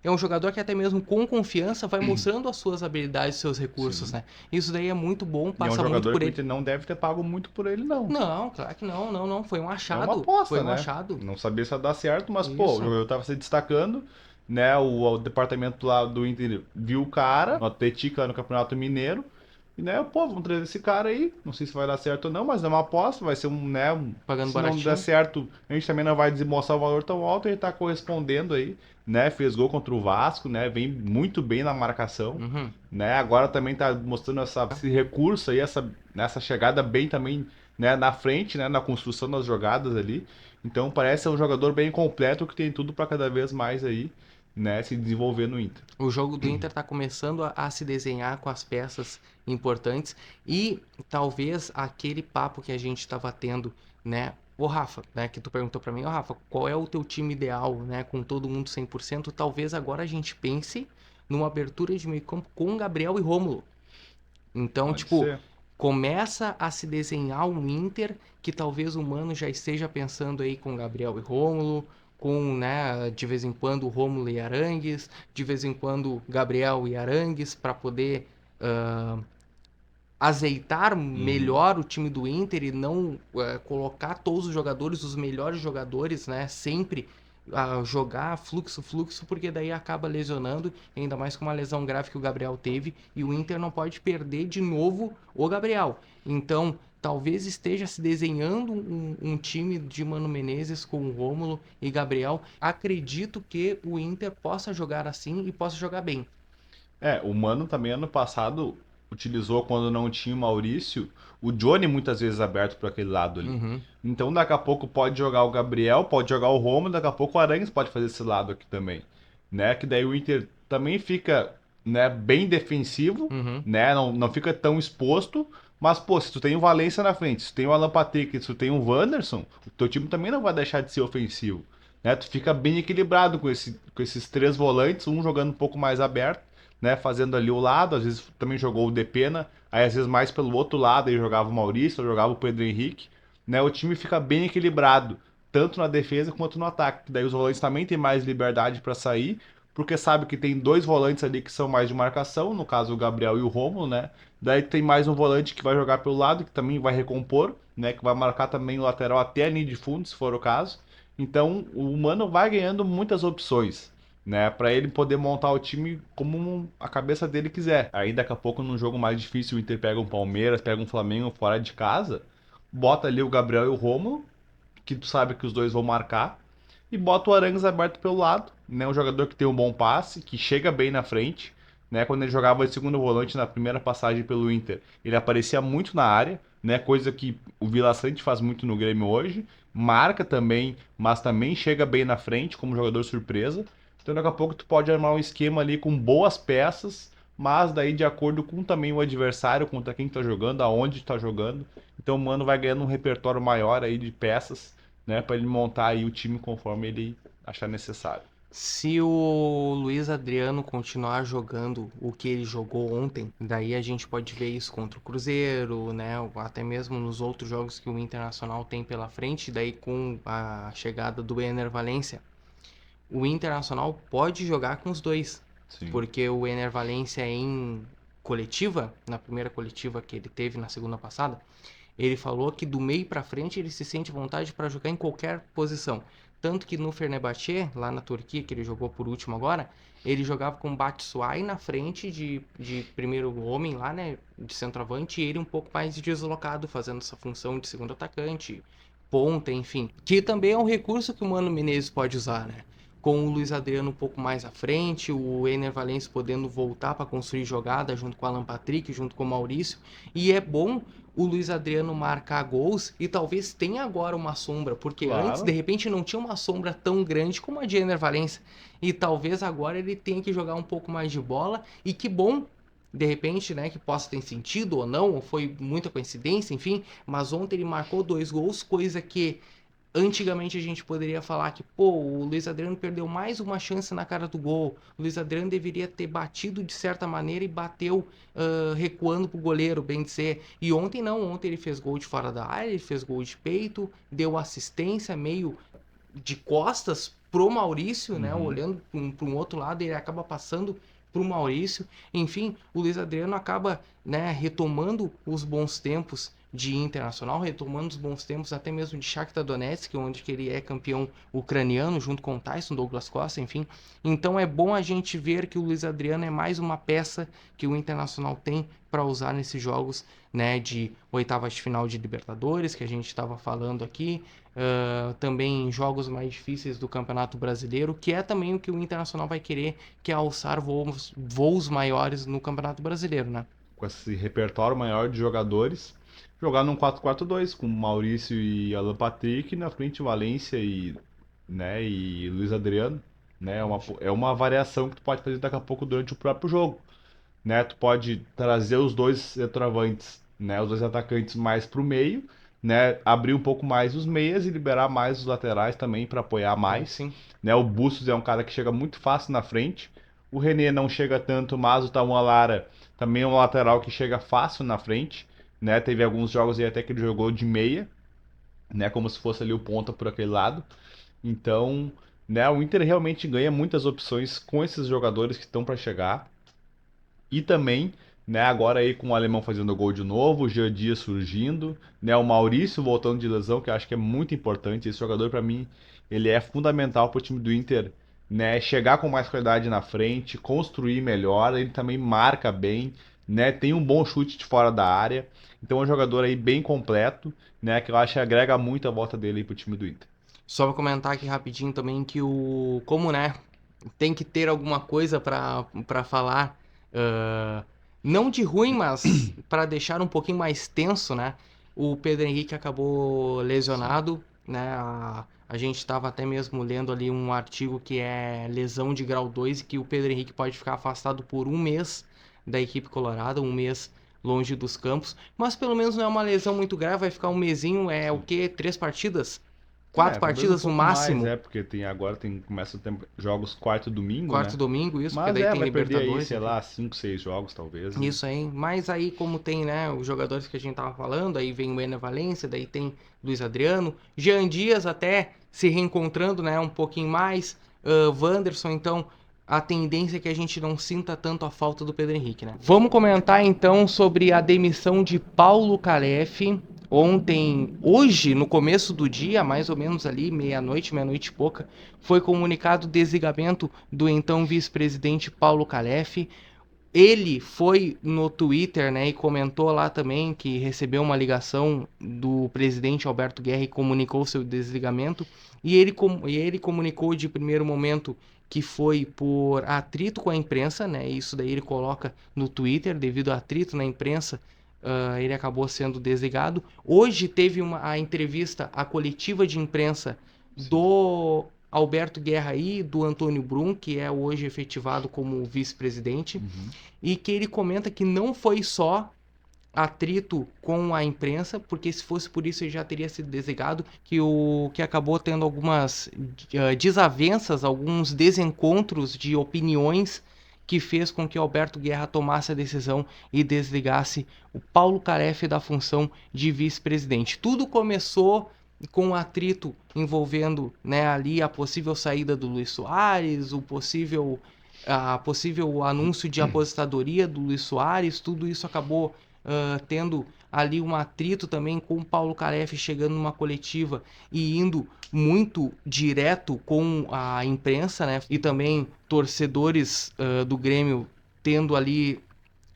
é um jogador que até mesmo com confiança vai mostrando as suas habilidades, seus recursos, Sim. né? Isso daí é muito bom, E é um passa muito jogador por que o ele. Inter não deve ter pago muito por ele, não. Não, claro que não, não, não. Foi um É uma achado. Foi aposta, um né? achado. Não sabia se ia dar certo, mas, pô, o Isso. jogador tava se destacando, né? O departamento lá do Inter viu o cara, no Atlético lá no Campeonato Mineiro, e, né, pô, vamos trazer esse cara aí. Não sei se vai dar certo ou não, mas é uma aposta, vai ser um, né? Pagando Se não der baratinho. certo, a gente também não vai desembolsar o valor tão alto, ele tá correspondendo aí, né? Fez gol contra o Vasco, né? Vem muito bem na marcação, Uhum. né? Agora também tá mostrando esse recurso aí, nessa chegada bem também, né, na frente, né, na construção das jogadas ali. Então parece ser um jogador bem completo que tem tudo para cada vez mais aí, né, se desenvolver no Inter. O jogo do Inter está começando a se desenhar com as peças importantes e talvez aquele papo que a gente estava tendo, né? Ô Rafa, né, que tu perguntou para mim, ô Rafa, qual é o teu time ideal, né, com todo mundo 100%? Talvez agora a gente pense numa abertura de meio-campo com Gabriel e Rômulo. Então, Pode tipo, ser. começa a se desenhar um Inter que talvez o Mano já esteja pensando aí com Gabriel e Rômulo, com, né, de vez em quando Rômulo e Arangues, de vez em quando Gabriel e Arangues, para poder azeitar Uhum. melhor o time do Inter e não colocar todos os jogadores, os melhores jogadores, né, sempre a jogar fluxo, fluxo, porque daí acaba lesionando, ainda mais com uma lesão grave que o Gabriel teve, e o Inter não pode perder de novo o Gabriel. Então, talvez esteja se desenhando um time de Mano Menezes com o Rômulo e Gabriel. Acredito que o Inter possa jogar assim e possa jogar bem. O Mano também ano passado utilizou quando não tinha o Maurício, o Johnny muitas vezes aberto para aquele lado ali. Uhum, Então daqui a pouco pode jogar o Gabriel, pode jogar o Romo, daqui a pouco o Arangues pode fazer esse lado aqui também, né? Que daí o Inter também fica, né, bem defensivo, uhum. né? Não fica tão exposto, mas pô, se tu tem o Valência na frente, se tu tem o Alan Patrick, se tu tem o Wanderson, o teu time também não vai deixar de ser ofensivo, né? Tu fica bem equilibrado com esses três volantes, um jogando um pouco mais aberto, né, fazendo ali o lado, às vezes também jogou o Depena, aí às vezes mais pelo outro lado, aí jogava o Maurício, jogava o Pedro Henrique, né, o time fica bem equilibrado, tanto na defesa quanto no ataque, daí os volantes também têm mais liberdade para sair, porque sabe que tem dois volantes ali que são mais de marcação, no caso o Gabriel e o Romulo, né, daí tem mais um volante que vai jogar pelo lado, que também vai recompor, né, que vai marcar também o lateral até a linha de fundo, se for o caso, então o Mano vai ganhando muitas opções, né, para ele poder montar o time como a cabeça dele quiser. Aí daqui a pouco num jogo mais difícil o Inter pega um Palmeiras, pega um Flamengo fora de casa, bota ali o Gabriel e o Romulo, que tu sabe que os dois vão marcar, e bota o Arangues aberto pelo lado, né, um jogador que tem um bom passe, que chega bem na frente, né, quando ele jogava de segundo volante na primeira passagem pelo Inter, ele aparecia muito na área, né, coisa que o Vila Sante faz muito no Grêmio hoje, marca também, mas também chega bem na frente como jogador surpresa. Então daqui a pouco tu pode armar um esquema ali com boas peças, mas daí de acordo com também o adversário, contra quem tá jogando, aonde tá jogando. Então o Mano vai ganhando um repertório maior aí de peças, né, para ele montar aí o time conforme ele achar necessário. Se o Luiz Adriano continuar jogando o que ele jogou ontem, daí a gente pode ver isso contra o Cruzeiro, né? Ou até mesmo nos outros jogos que o Internacional tem pela frente, daí com a chegada do Ener Valencia, o Internacional pode jogar com os dois, Sim. porque o Ener Valencia em coletiva, na primeira coletiva que ele teve na segunda passada, ele falou que do meio para frente ele se sente vontade para jogar em qualquer posição. Tanto que no Fenerbahçe, lá na Turquia, que ele jogou por último agora, ele jogava com Batshuayi na frente de primeiro homem lá, né, de centroavante, e ele um pouco mais deslocado, fazendo essa função de segundo atacante, ponta, enfim. Que também é um recurso que o Mano Menezes pode usar, né? Com o Luiz Adriano um pouco mais à frente, o Ener Valencia podendo voltar para construir jogada junto com o Alan Patrick, junto com o Maurício. E é bom o Luiz Adriano marcar gols e talvez tenha agora uma sombra, porque antes, de Claro. repente, não tinha uma sombra tão grande como a de Ener Valencia. E talvez agora ele tenha que jogar um pouco mais de bola. E que bom, de repente, né, que possa ter sentido ou não, ou foi muita coincidência, enfim. Mas ontem ele marcou 2 gols, coisa que antigamente a gente poderia falar que, pô, o Luiz Adriano perdeu mais uma chance na cara do gol. O Luiz Adriano deveria ter batido de certa maneira e bateu recuando pro goleiro, bem dizer. E ontem não, ontem ele fez gol de fora da área, ele fez gol de peito, deu assistência meio de costas pro Maurício, né? Uhum. Olhando para um outro lado, ele acaba passando pro Maurício. Enfim, o Luiz Adriano acaba, né, retomando os bons tempos de Internacional, retomando os bons tempos até mesmo de Shakhtar Donetsk, onde que ele é campeão ucraniano, junto com o Tyson, Douglas Costa, enfim. Então é bom a gente ver que o Luiz Adriano é mais uma peça que o Internacional tem para usar nesses jogos, né, de oitavas de final de Libertadores, que a gente estava falando aqui, também em jogos mais difíceis do Campeonato Brasileiro, que é também o que o Internacional vai querer, que é alçar voos maiores no Campeonato Brasileiro, né? Com esse repertório maior de jogadores, jogar num 4-4-2 com Maurício e Alan Patrick, na frente Valência e Luiz Adriano, né? É uma variação que tu pode fazer daqui a pouco durante o próprio jogo, né? Tu pode trazer os dois centroavantes, né? Os dois atacantes mais pro meio, né? Abrir um pouco mais os meias e liberar mais os laterais também para apoiar Sim, mais, sim. né? O Bustos é um cara que chega muito fácil na frente. O René não chega tanto, mas o Tauan Lara também é um lateral que chega fácil na frente, né? Teve alguns jogos aí até que ele jogou de meia, né? Como se fosse ali o ponta por aquele lado. Então, né? O Inter realmente ganha muitas opções com esses jogadores que estão para chegar. E também, né, agora aí com o Alemão fazendo gol de novo, o Jean Dias surgindo, né, o Maurício voltando de lesão, que eu acho que é muito importante. Esse jogador, para mim, ele é fundamental para o time do Inter, né, chegar com mais qualidade na frente, construir melhor. Ele também marca bem, né, tem um bom chute de fora da área. Então é um jogador aí bem completo, né, que eu acho que agrega muito a volta dele para o time do Inter. Só pra comentar aqui rapidinho também que como, né, tem que ter alguma coisa pra falar, ah, não de ruim, mas pra deixar um pouquinho mais tenso, né? O Pedro Henrique acabou Sim. lesionado, né? A gente estava até mesmo lendo ali um artigo que é lesão de grau 2 e que o Pedro Henrique pode ficar afastado por um mês da equipe colorada, um mês longe dos campos, mas pelo menos não é uma lesão muito grave, vai ficar um mesinho, é o Sim. quê? 3 partidas? Quatro É, talvez um partidas no pouco mais, máximo. porque começa a ter jogos quarto e domingo, Quarto né? e domingo, isso, porque Mas daí tem vai perder aí, Libertadores, sei enfim. lá, 5, 6 jogos talvez. E Isso aí. Mas aí, como tem, né, os jogadores que a gente tava falando, aí vem o Ener Valencia, daí tem Luiz Adriano, Jean Dias até se reencontrando, né, um pouquinho mais, Wanderson, então a tendência é que a gente não sinta tanto a falta do Pedro Henrique, né? Vamos comentar então sobre a demissão de Paulo Calef. hoje, no começo do dia, mais ou menos ali, meia-noite, meia-noite e pouca, foi comunicado o desligamento do então vice-presidente Paulo Calef. Ele foi no Twitter, né, e comentou lá também que recebeu uma ligação do presidente Alberto Guerra e comunicou seu desligamento. E ele comunicou de primeiro momento que foi por atrito com a imprensa, né? Isso daí ele coloca no Twitter, devido a atrito na imprensa, ele acabou sendo desligado. Hoje teve a entrevista, a coletiva de imprensa Sim. do Alberto Guerra e do Antônio Brum, que é hoje efetivado como vice-presidente, e que ele comenta que não foi só atrito com a imprensa, porque se fosse por isso ele já teria sido desligado, que acabou tendo algumas desavenças, alguns desencontros de opiniões que fez com que Alberto Guerra tomasse a decisão e desligasse o Paulo Calef da função de vice-presidente. Tudo começou com um atrito envolvendo, né, ali a possível saída do Luis Soares, a possível anúncio de aposentadoria do Luis Soares. Tudo isso acabou tendo ali um atrito também com o Paulo Calef chegando numa coletiva e indo muito direto com a imprensa, né? E também torcedores do Grêmio tendo ali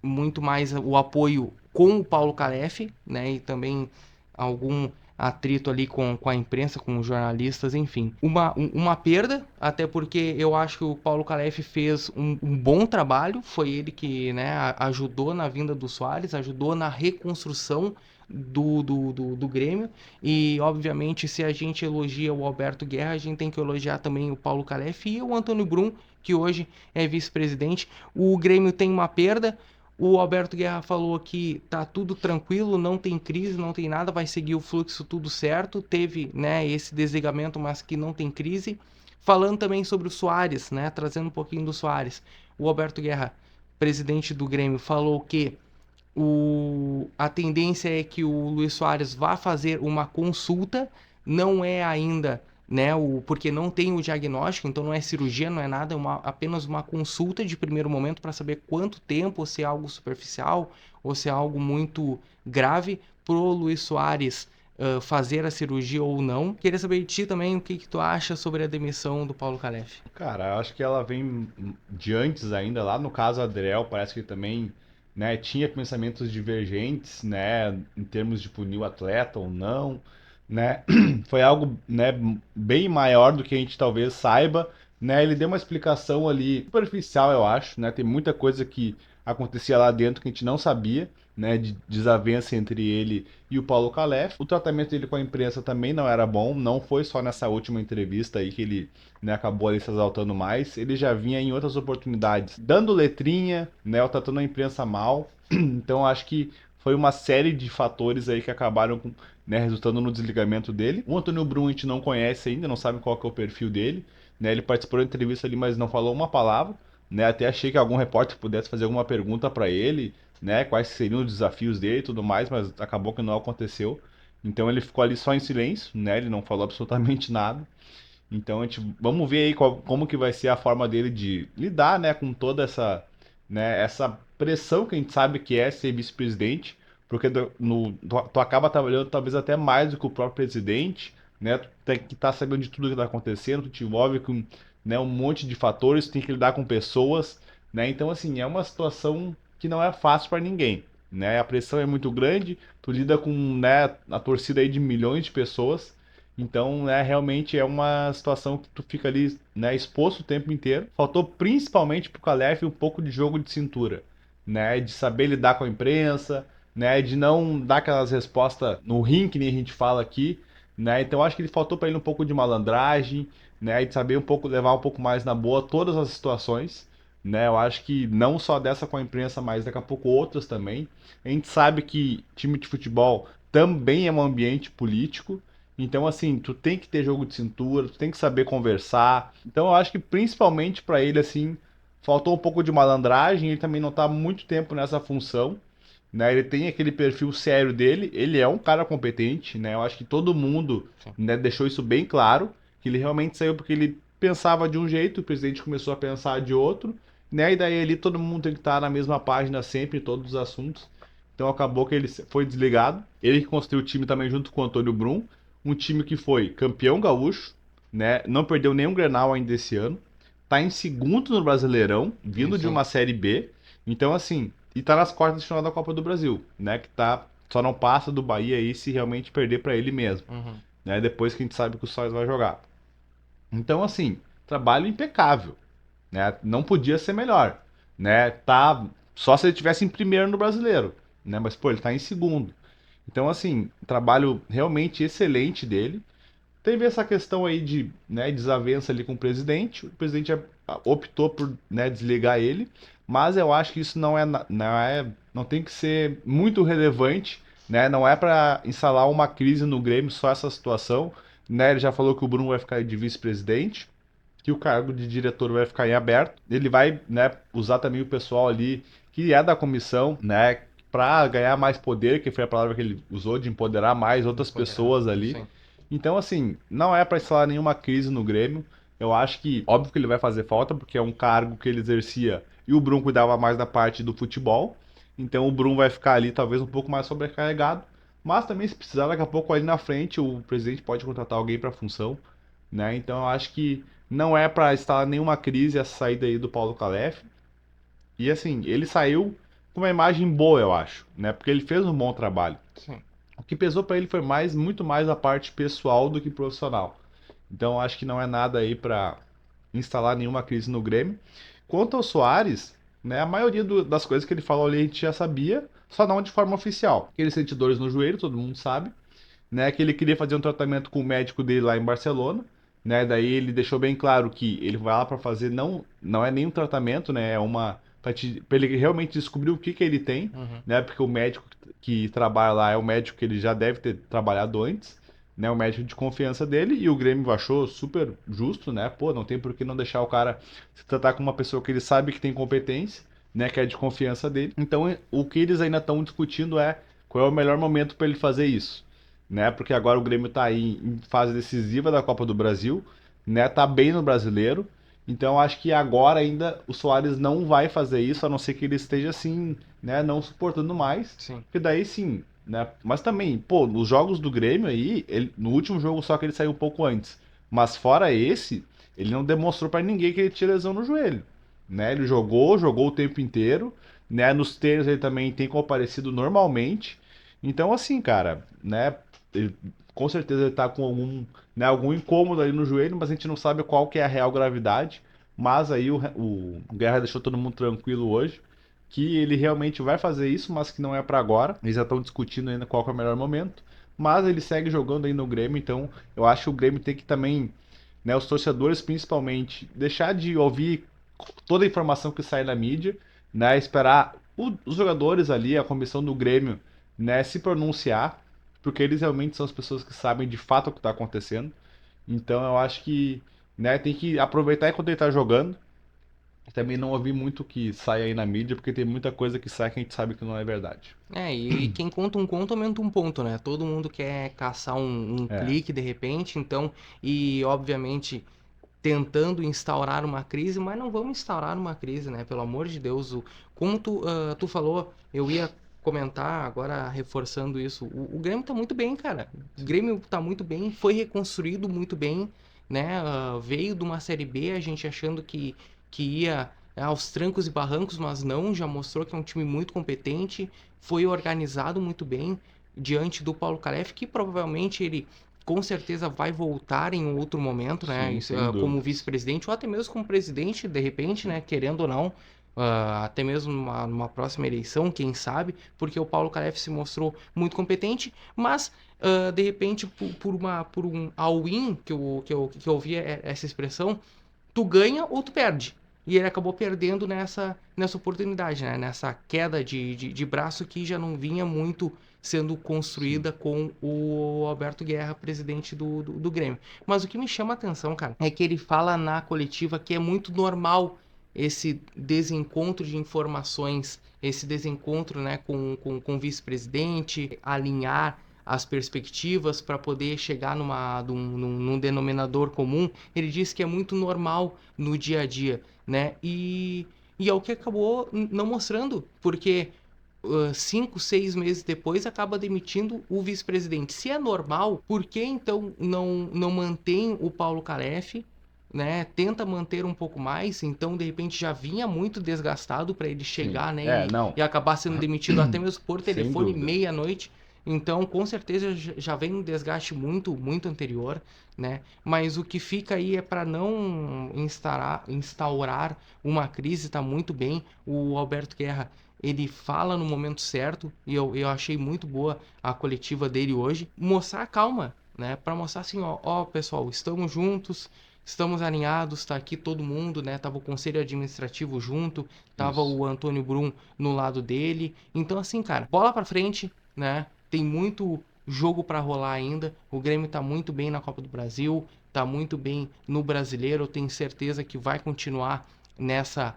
muito mais o apoio com o Paulo Calef, né? E também algum atrito ali com a imprensa, com os jornalistas, enfim. Uma perda, até porque eu acho que o Paulo Calef fez um bom trabalho, foi ele que, né, ajudou na vinda do Soares, ajudou na reconstrução do Grêmio, e obviamente se a gente elogia o Alberto Guerra, a gente tem que elogiar também o Paulo Calef e o Antônio Brum, que hoje é vice-presidente. O Grêmio tem uma perda. O Alberto Guerra falou que tá tudo tranquilo, não tem crise, não tem nada, vai seguir o fluxo tudo certo. Teve, né, esse desligamento, mas que não tem crise. Falando também sobre o Soares, né, trazendo um pouquinho do Soares. O Alberto Guerra, presidente do Grêmio, falou que a tendência é que o Luis Soares vá fazer uma consulta, não é ainda, né, porque não tem o diagnóstico, então não é cirurgia, não é nada, é apenas uma consulta de primeiro momento para saber quanto tempo, se é algo superficial ou se é algo muito grave, pro Luis Soares fazer a cirurgia ou não. Queria saber de ti também o que tu acha sobre a demissão do Paulo Calef. Cara, eu acho que ela vem de antes ainda. Lá no caso Adriel, parece que também, né, tinha pensamentos divergentes, né, em termos de punir o atleta ou não, né? Foi algo, né, bem maior do que a gente talvez saiba, né? Ele deu uma explicação ali superficial, eu acho, né? Tem muita coisa que acontecia lá dentro que a gente não sabia, né, de desavença entre ele e o Paulo Calef. O tratamento dele com a imprensa também não era bom, não foi só nessa última entrevista aí que ele, né, acabou ali se exaltando mais, ele já vinha em outras oportunidades dando letrinha, né, ou tratando a imprensa mal. Então acho que foi uma série de fatores aí que acabaram com, né, resultando no desligamento dele. O Antônio Brum a gente não conhece ainda, não sabe qual que é o perfil dele, né? Ele participou da entrevista ali, mas não falou uma palavra, né? Até achei que algum repórter pudesse fazer alguma pergunta para ele, né? Quais seriam os desafios dele e tudo mais, mas acabou que não aconteceu. Então ele ficou ali só em silêncio, né? Ele não falou absolutamente nada. Então a gente vamos ver aí como que vai ser a forma dele de lidar, né, com toda essa, né, essa pressão que a gente sabe que é ser vice-presidente, porque tu acaba trabalhando talvez até mais do que o próprio presidente, né? Tu tem que estar sabendo de tudo que está acontecendo, tu te envolve com, né, um monte de fatores, tu tem que lidar com pessoas, né? Então assim, é uma situação que não é fácil para ninguém, né? A pressão é muito grande, tu lida com, né, a torcida aí de milhões de pessoas. Então, né, realmente é uma situação que tu fica ali, né, exposto o tempo inteiro. Faltou principalmente pro Calef um pouco de jogo de cintura, né, de saber lidar com a imprensa, né, de não dar aquelas respostas no rim que nem a gente fala aqui, né? Então acho que ele faltou para ele um pouco de malandragem, né, e de saber um pouco levar um pouco mais na boa todas as situações, né? Eu acho que não só dessa com a imprensa, mas daqui a pouco outras também. A gente sabe que time de futebol também é um ambiente político. Então, assim, tu tem que ter jogo de cintura, tu tem que saber conversar. Então, eu acho que principalmente pra ele, assim, faltou um pouco de malandragem. Ele também não tá há muito tempo nessa função, né? Ele tem aquele perfil sério dele. Ele é um cara competente, né? Eu acho que todo mundo, Sim. né, deixou isso bem claro, que ele realmente saiu porque ele pensava de um jeito, o presidente começou a pensar de outro, né? E daí ali todo mundo tem que estar na mesma página sempre em todos os assuntos. Então acabou que ele foi desligado. Ele que construiu o time também junto com o Antônio Brum. Um time que foi campeão gaúcho, né? Não perdeu nenhum Grenal ainda esse ano. Tá em segundo no Brasileirão, vindo Isso de aí. uma Série B. Então, assim, e tá nas quartas de final da Copa do Brasil, né? Que tá. Só não passa do Bahia aí se realmente perder para ele mesmo, Uhum. né? Depois que a gente sabe que o Soares vai jogar. Então, assim, trabalho impecável, né? Não podia ser melhor, né? Tá só se ele tivesse em primeiro no Brasileiro, né? Mas pô, ele tá em segundo. Então, assim, trabalho realmente excelente dele. Teve essa questão aí de, né, desavença ali com o presidente. O presidente optou por, né, desligar ele, mas eu acho que isso não tem que ser muito relevante, né? Não é para instalar uma crise no Grêmio só essa situação, né? Ele já falou que o Bruno vai ficar de vice-presidente, que o cargo de diretor vai ficar em aberto. Ele vai, né, usar também o pessoal ali que é da comissão, né, para ganhar mais poder, que foi a palavra que ele usou, de empoderar mais outras Empoderar. pessoas Isso ali. aí. Então, assim, não é para instalar nenhuma crise no Grêmio. Eu acho que, óbvio que ele vai fazer falta, porque é um cargo que ele exercia e o Brum cuidava mais da parte do futebol. Então o Brum vai ficar ali talvez um pouco mais sobrecarregado. Mas também, se precisar, daqui a pouco ali na frente, o presidente pode contratar alguém para a função, né? Então eu acho que não é para instalar nenhuma crise essa saída aí do Paulo Calef. E assim, ele saiu com uma imagem boa, eu acho, né? Porque ele fez um bom trabalho. Sim. O que pesou para ele foi muito mais a parte pessoal do que profissional. Então eu acho que não é nada aí para instalar nenhuma crise no Grêmio. Quanto ao Soares, né, a maioria das coisas que ele falou ali a gente já sabia, só não de forma oficial. Que ele sente dores no joelho, todo mundo sabe, né, que ele queria fazer um tratamento com o médico dele lá em Barcelona, né, daí ele deixou bem claro que ele vai lá para fazer não é nenhum tratamento, né, é uma para ele realmente descobrir o que que ele tem, Uhum. né, porque o médico que trabalha lá é o médico que ele já deve ter trabalhado antes, né, o médico de confiança dele, e o Grêmio achou super justo, né, pô, não tem por que não deixar o cara se tratar com uma pessoa que ele sabe que tem competência, né, que é de confiança dele. Então, o que eles ainda estão discutindo é qual é o melhor momento para ele fazer isso, né? Porque agora o Grêmio tá aí em fase decisiva da Copa do Brasil, né? Tá bem no Brasileiro. Então acho que agora ainda o Soares não vai fazer isso, a não ser que ele esteja assim, né, não suportando mais. Sim. Porque daí sim, né? Mas também, pô, nos jogos do Grêmio aí, no último jogo só que ele saiu um pouco antes. Mas fora esse, ele não demonstrou pra ninguém que ele tinha lesão no joelho, né? Ele jogou o tempo inteiro, né? Nos treinos ele também tem comparecido normalmente. Então assim, cara, né? Ele, com certeza ele tá com algum incômodo ali no joelho, mas a gente não sabe qual que é a real gravidade. Mas aí o Guerra deixou todo mundo tranquilo hoje, que ele realmente vai fazer isso, mas que não é para agora. Eles já estão discutindo ainda qual que é o melhor momento. Mas ele segue jogando aí no Grêmio, então eu acho que o Grêmio tem que também, né, os torcedores principalmente, deixar de ouvir toda a informação que sai na mídia, né, esperar os jogadores ali, a comissão do Grêmio, né, se pronunciar, porque eles realmente são as pessoas que sabem de fato o que está acontecendo. Então eu acho que, né, tem que aproveitar enquanto ele está jogando. E também não ouvir muito o que sai aí na mídia, porque tem muita coisa que sai que a gente sabe que não é verdade. E quem conta um conto aumenta um ponto, né? Todo mundo quer caçar um É, clique de repente, então, e obviamente tentando instaurar uma crise, mas não vamos instaurar uma crise, né? Pelo amor de Deus, como tu falou, eu ia comentar agora reforçando isso. O Grêmio tá muito bem, cara. O Grêmio tá muito bem, foi reconstruído muito bem, né? Veio de uma Série B, a gente achando que ia aos trancos e barrancos, mas não, já mostrou que é um time muito competente, foi organizado muito bem diante do Paulo Calef, que provavelmente ele com certeza vai voltar em um outro momento, né? sim, Isso, sem como dúvidas. vice-presidente ou até mesmo como presidente, de repente, né? Querendo ou não, até mesmo numa próxima eleição, quem sabe, porque o Paulo Calef se mostrou muito competente, mas de repente por um all-in que eu ouvi essa expressão, tu ganha ou tu perde. E ele acabou perdendo nessa oportunidade, né? Nessa queda de braço que já não vinha muito sendo Sim, construída com o Alberto Guerra, presidente do Grêmio. Mas o que me chama a atenção, cara, é que ele fala na coletiva que é muito normal esse desencontro de informações, esse desencontro, né, com o vice-presidente, alinhar as perspectivas para poder chegar num denominador comum. Ele diz que é muito normal no dia a dia, né? E é o que acabou não mostrando, porque 5, 6 meses depois acaba demitindo o vice-presidente. Se é normal, por que então não mantém o Paulo Calef, né? Tenta manter um pouco mais, então de repente já vinha muito desgastado para ele Sim. chegar, né? Não, E acabar sendo demitido até mesmo por sem telefone dúvida. meia-noite. Então, com certeza já vem um desgaste muito anterior, né? Mas o que fica aí é para não instaurar uma crise, tá muito bem. O Alberto Guerra, ele fala no momento certo, e eu achei muito boa a coletiva dele hoje, mostrar calma, né? Para mostrar assim, ó, pessoal, estamos juntos, estamos alinhados, tá aqui todo mundo, né? Tava o conselho administrativo junto, tava Isso. o Antônio Brum no lado dele. Então assim, cara, bola para frente, né? Tem muito jogo para rolar ainda. O Grêmio tá muito bem na Copa do Brasil, tá muito bem no Brasileiro. Eu tenho certeza que vai continuar nessa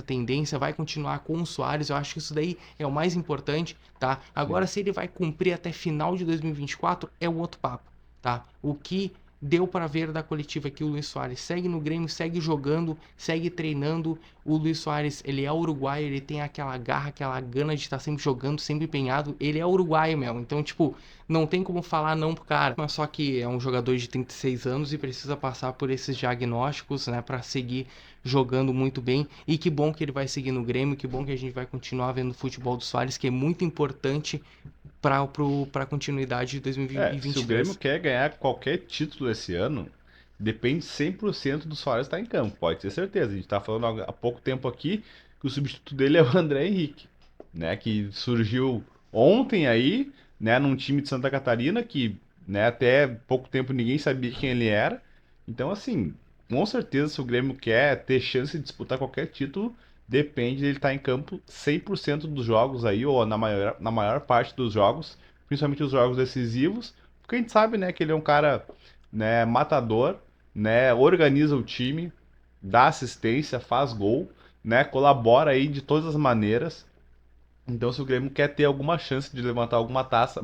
tendência, vai continuar com o Soares. Eu acho que isso daí é o mais importante, tá? Agora, Sim. se ele vai cumprir até final de 2024, é um outro papo, tá? O que deu para ver da coletiva que o Luis Soares segue no Grêmio, segue jogando, segue treinando. O Luis Soares, ele é uruguaio, ele tem aquela garra, aquela gana de estar sempre jogando, sempre empenhado. Ele é uruguaio mesmo, então, tipo, não tem como falar não pro cara. Mas só que é um jogador de 36 anos e precisa passar por esses diagnósticos, né, para seguir jogando muito bem. E que bom que ele vai seguir no Grêmio, que bom que a gente vai continuar vendo o futebol do Soares, que é muito importante para a continuidade de Se o Grêmio 2023. quer ganhar qualquer título esse ano, depende 100% do Soares estar em campo, pode ter certeza. A gente tá falando há pouco tempo aqui que o substituto dele é o André Henrique, né, que surgiu ontem aí, né, num time de Santa Catarina que, né, até pouco tempo ninguém sabia quem ele era. Então, assim, com certeza se o Grêmio quer ter chance de disputar qualquer título, depende dele estar em campo 100% dos jogos aí, ou na maior parte dos jogos, principalmente os jogos decisivos, porque a gente sabe, né, que ele é um cara, né, matador, né, organiza o time, dá assistência, faz gol, né, colabora aí de todas as maneiras. Então, se o Grêmio quer ter alguma chance de levantar alguma taça,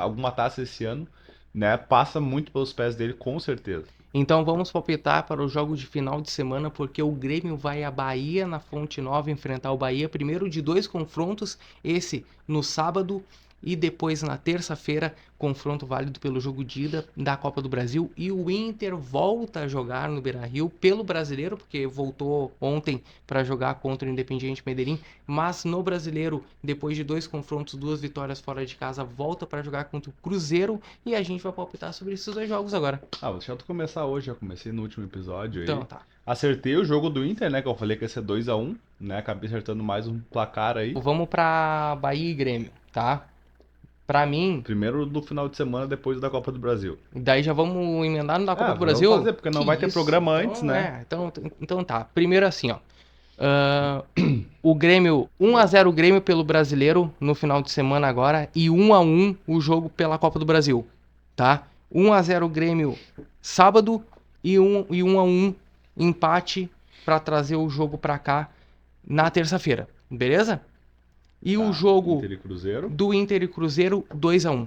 alguma taça esse ano, né, passa muito pelos pés dele, com certeza. Então vamos palpitar para o jogo de final de semana, porque o Grêmio vai à Bahia, na Fonte Nova, enfrentar o Bahia. Primeiro de dois confrontos, esse no sábado e depois na terça-feira, confronto válido pelo jogo de ida da Copa do Brasil. E o Inter volta a jogar no Beira-Rio pelo Brasileiro, porque voltou ontem para jogar contra o Independiente Medellín. Mas no Brasileiro, depois de dois confrontos, duas vitórias fora de casa, volta para jogar contra o Cruzeiro. E a gente vai palpitar sobre esses dois jogos agora. Vou deixar tu começar hoje, já comecei no último episódio Então, aí. tá. Acertei o jogo do Inter, né, que eu falei que ia ser 2-1, né, acabei acertando mais um placar aí. Vamos pra Bahia e Grêmio, tá? Pra mim, Primeiro do final de semana depois da Copa do Brasil. daí já vamos emendar no da Copa do Vamos Brasil? fazer, porque Que não vai ter isso? programa antes, Então, né? então tá. Primeiro assim, ó. Ah, o Grêmio, 1-0 Grêmio pelo Brasileiro no final de semana agora e 1-1 o jogo pela Copa do Brasil, tá? 1-0 Grêmio sábado e 1-1 empate pra trazer o jogo pra cá na terça-feira, beleza? E o Tá, jogo Inter e Cruzeiro. do Inter e Cruzeiro, 2-1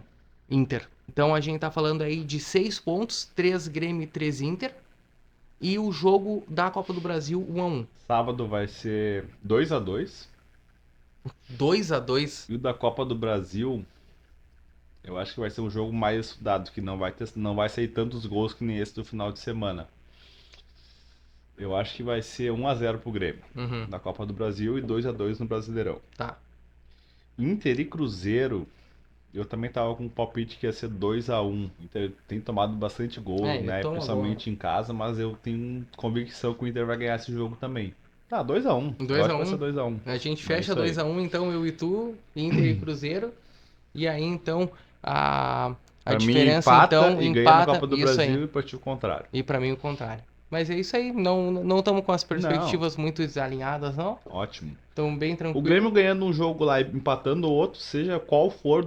Inter. Então a gente tá falando aí de 6 pontos, 3 Grêmio e 3 Inter. E o jogo da Copa do Brasil, 1-1. Sábado vai ser 2-2. 2-2. E o da Copa do Brasil, eu acho que vai ser um jogo mais estudado, que não vai sair tantos gols que nem esse do final de semana. Eu acho que vai ser 1-0 pro Grêmio Uhum, na Copa do Brasil e 2-2 no Brasileirão. tá. Inter e Cruzeiro, eu também tava com um palpite que ia ser 2-1. Inter tem tomado bastante gol, Ele né? toma gol, né? Principalmente em casa, mas eu tenho convicção que o Inter vai ganhar esse jogo também. Tá, 2-1. Eu acho que vai ser 2-1. 2-1. A gente É fecha isso aí. 2-1, então eu e tu, Inter e Cruzeiro. E aí então a Pra mim, diferença empata então e ganha na empata. Copa do Isso aí. Brasil e pra ti o contrário. E pra mim o contrário. Mas é isso aí, não estamos com as Não, perspectivas muito desalinhadas, não. ótimo. Estamos bem O Grêmio tranquilo. ganhando um jogo lá e empatando o outro, seja qual for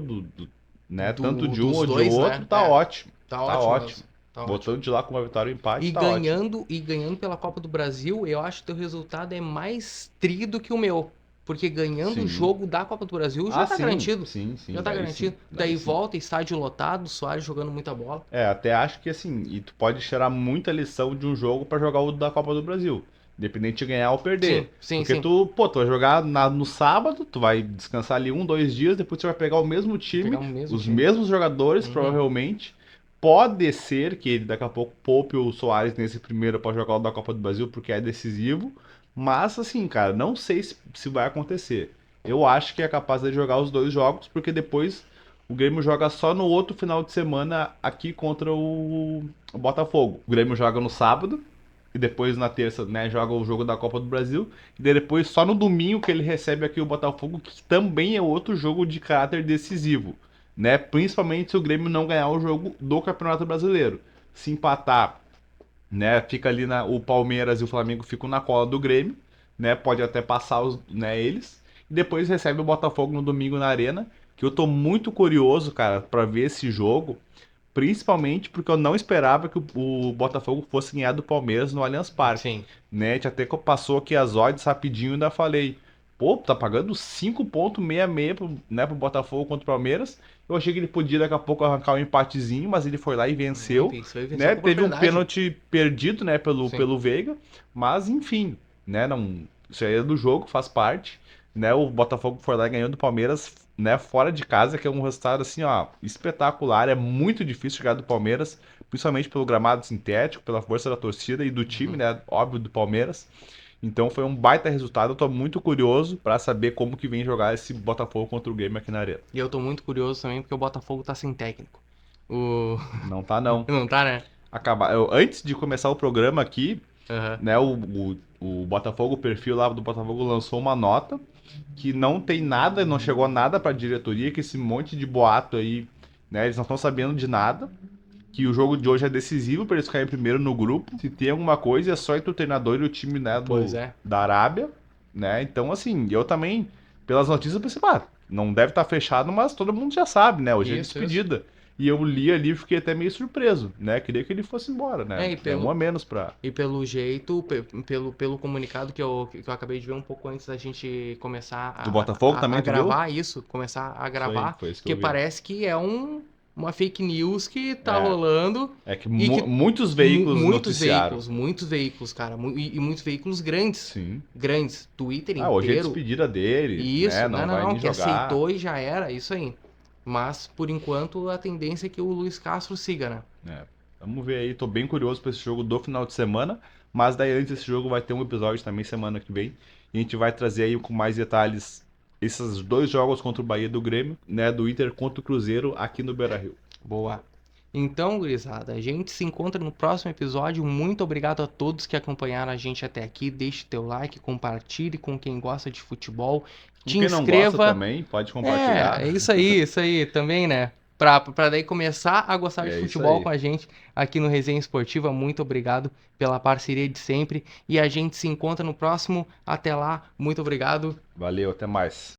né, tanto de um Dos ou de dois, outro, né? tá ótimo. Tá Tá ótimo mesmo. ótimo. Tá ótimo. Botando de lá com uma vitória ou um empate, E tá ótimo. ganhando pela Copa do Brasil, eu acho que o teu resultado é mais tri do que o meu. Porque ganhando o Sim. jogo da Copa do Brasil já tá Sim, garantido. sim, sim. Já tá Daí sim. garantido. Daí Daí sim. volta, estádio lotado, Soares jogando muita bola. Até acho que assim, e tu pode tirar muita lição de um jogo pra jogar o da Copa do Brasil. Independente de ganhar ou perder. Sim, Porque sim. tu vai jogar no sábado, tu vai descansar ali 1, 2 dias, depois tu vai pegar o mesmo Pegar time, o mesmo os time. mesmos jogadores, Uhum. provavelmente. Pode ser que ele daqui a pouco poupe o Soares nesse primeiro para jogar o da Copa do Brasil, porque é decisivo. Mas, assim, cara, não sei se vai acontecer. Eu acho que é capaz de jogar os 2 jogos, porque depois o Grêmio joga só no outro final de semana aqui contra o Botafogo. O Grêmio joga no sábado, e depois na terça, né, joga o jogo da Copa do Brasil. E daí depois só no domingo que ele recebe aqui o Botafogo, que também é outro jogo de caráter decisivo, né? Principalmente se o Grêmio não ganhar o jogo do Campeonato Brasileiro. Se empatar, né, fica ali o Palmeiras e o Flamengo ficam na cola do Grêmio, né? Pode até passar eles. E depois recebe o Botafogo no domingo na Arena, que eu tô muito curioso, cara, para ver esse jogo. Principalmente porque eu não esperava que o Botafogo fosse ganhar do Palmeiras no Allianz Parque. Sim. Né? A gente até passou aqui as odds rapidinho e ainda falei. Pô, tá pagando 5,66 pro Botafogo contra o Palmeiras. Eu achei que ele podia daqui a pouco arrancar um empatezinho, mas ele foi lá e Não, venceu. venceu e venceu Né? com Teve um propriedade. pênalti perdido, né, Sim. pelo Veiga. Mas enfim, né? Não, isso aí é do jogo, faz parte. Né? O Botafogo foi lá e ganhou do Palmeiras, né, fora de casa, que é um resultado assim, ó, espetacular. É muito difícil jogar do Palmeiras, principalmente pelo gramado sintético, pela força da torcida e do time, Uhum. né, óbvio, do Palmeiras. Então foi um baita resultado. Eu tô muito curioso pra saber como que vem jogar esse Botafogo contra o Grêmio aqui na Arena. E eu tô muito curioso também porque o Botafogo tá sem técnico. O... Não tá não. Não tá, né? Antes de começar o programa aqui, Aham. né, o Botafogo, o perfil lá do Botafogo lançou uma nota que não tem nada, não chegou nada pra diretoria, que esse monte de boato aí, né, eles não estão sabendo de nada, que o jogo de hoje é decisivo para eles ficarem primeiro no grupo. Se tem alguma coisa, é só entre o treinador e o time, né, Pois é. da Arábia, né? Então, assim, eu também, pelas notícias, pensei, não deve estar fechado, mas todo mundo já sabe, né? Hoje é Isso. despedida. E eu li ali e fiquei até meio surpreso, né? Queria que ele fosse embora, né? É, É um a menos pra. e pelo jeito, pelo comunicado que eu acabei de ver um pouco antes da gente começar Do Botafogo também, a tu viu? gravar isso, começar a Isso aí, gravar, foi isso que que eu vi. parece que é uma fake news que tá É, rolando é que e que muitos veículos noticiaram. muitos veículos, cara, e muitos veículos grandes, Sim. grandes, Twitter Ah, hoje é inteiro, despedida dele, e né? isso, Não vai nem que jogar. aceitou e já era, isso aí. Mas, por enquanto, a tendência é que o Luiz Castro siga, né? É, vamos ver aí, tô bem curioso pra esse jogo do final de semana, mas daí antes desse jogo vai ter um episódio também semana que vem, e a gente vai trazer aí com mais detalhes esses 2 jogos contra o Bahia do Grêmio, né, do Inter contra o Cruzeiro aqui no Beira-Rio. Boa. Então, gurizada, a gente se encontra no próximo episódio. Muito obrigado a todos que acompanharam a gente até aqui. Deixe teu like, compartilhe com quem gosta de futebol. Com Te quem não gosta inscreva. também, pode É compartilhar. isso aí também, né? Pra daí começar a gostar de É isso futebol aí. com a gente aqui no Resenha Esportiva. Muito obrigado pela parceria de sempre. E a gente se encontra no próximo. Até lá, muito obrigado. Valeu, até mais.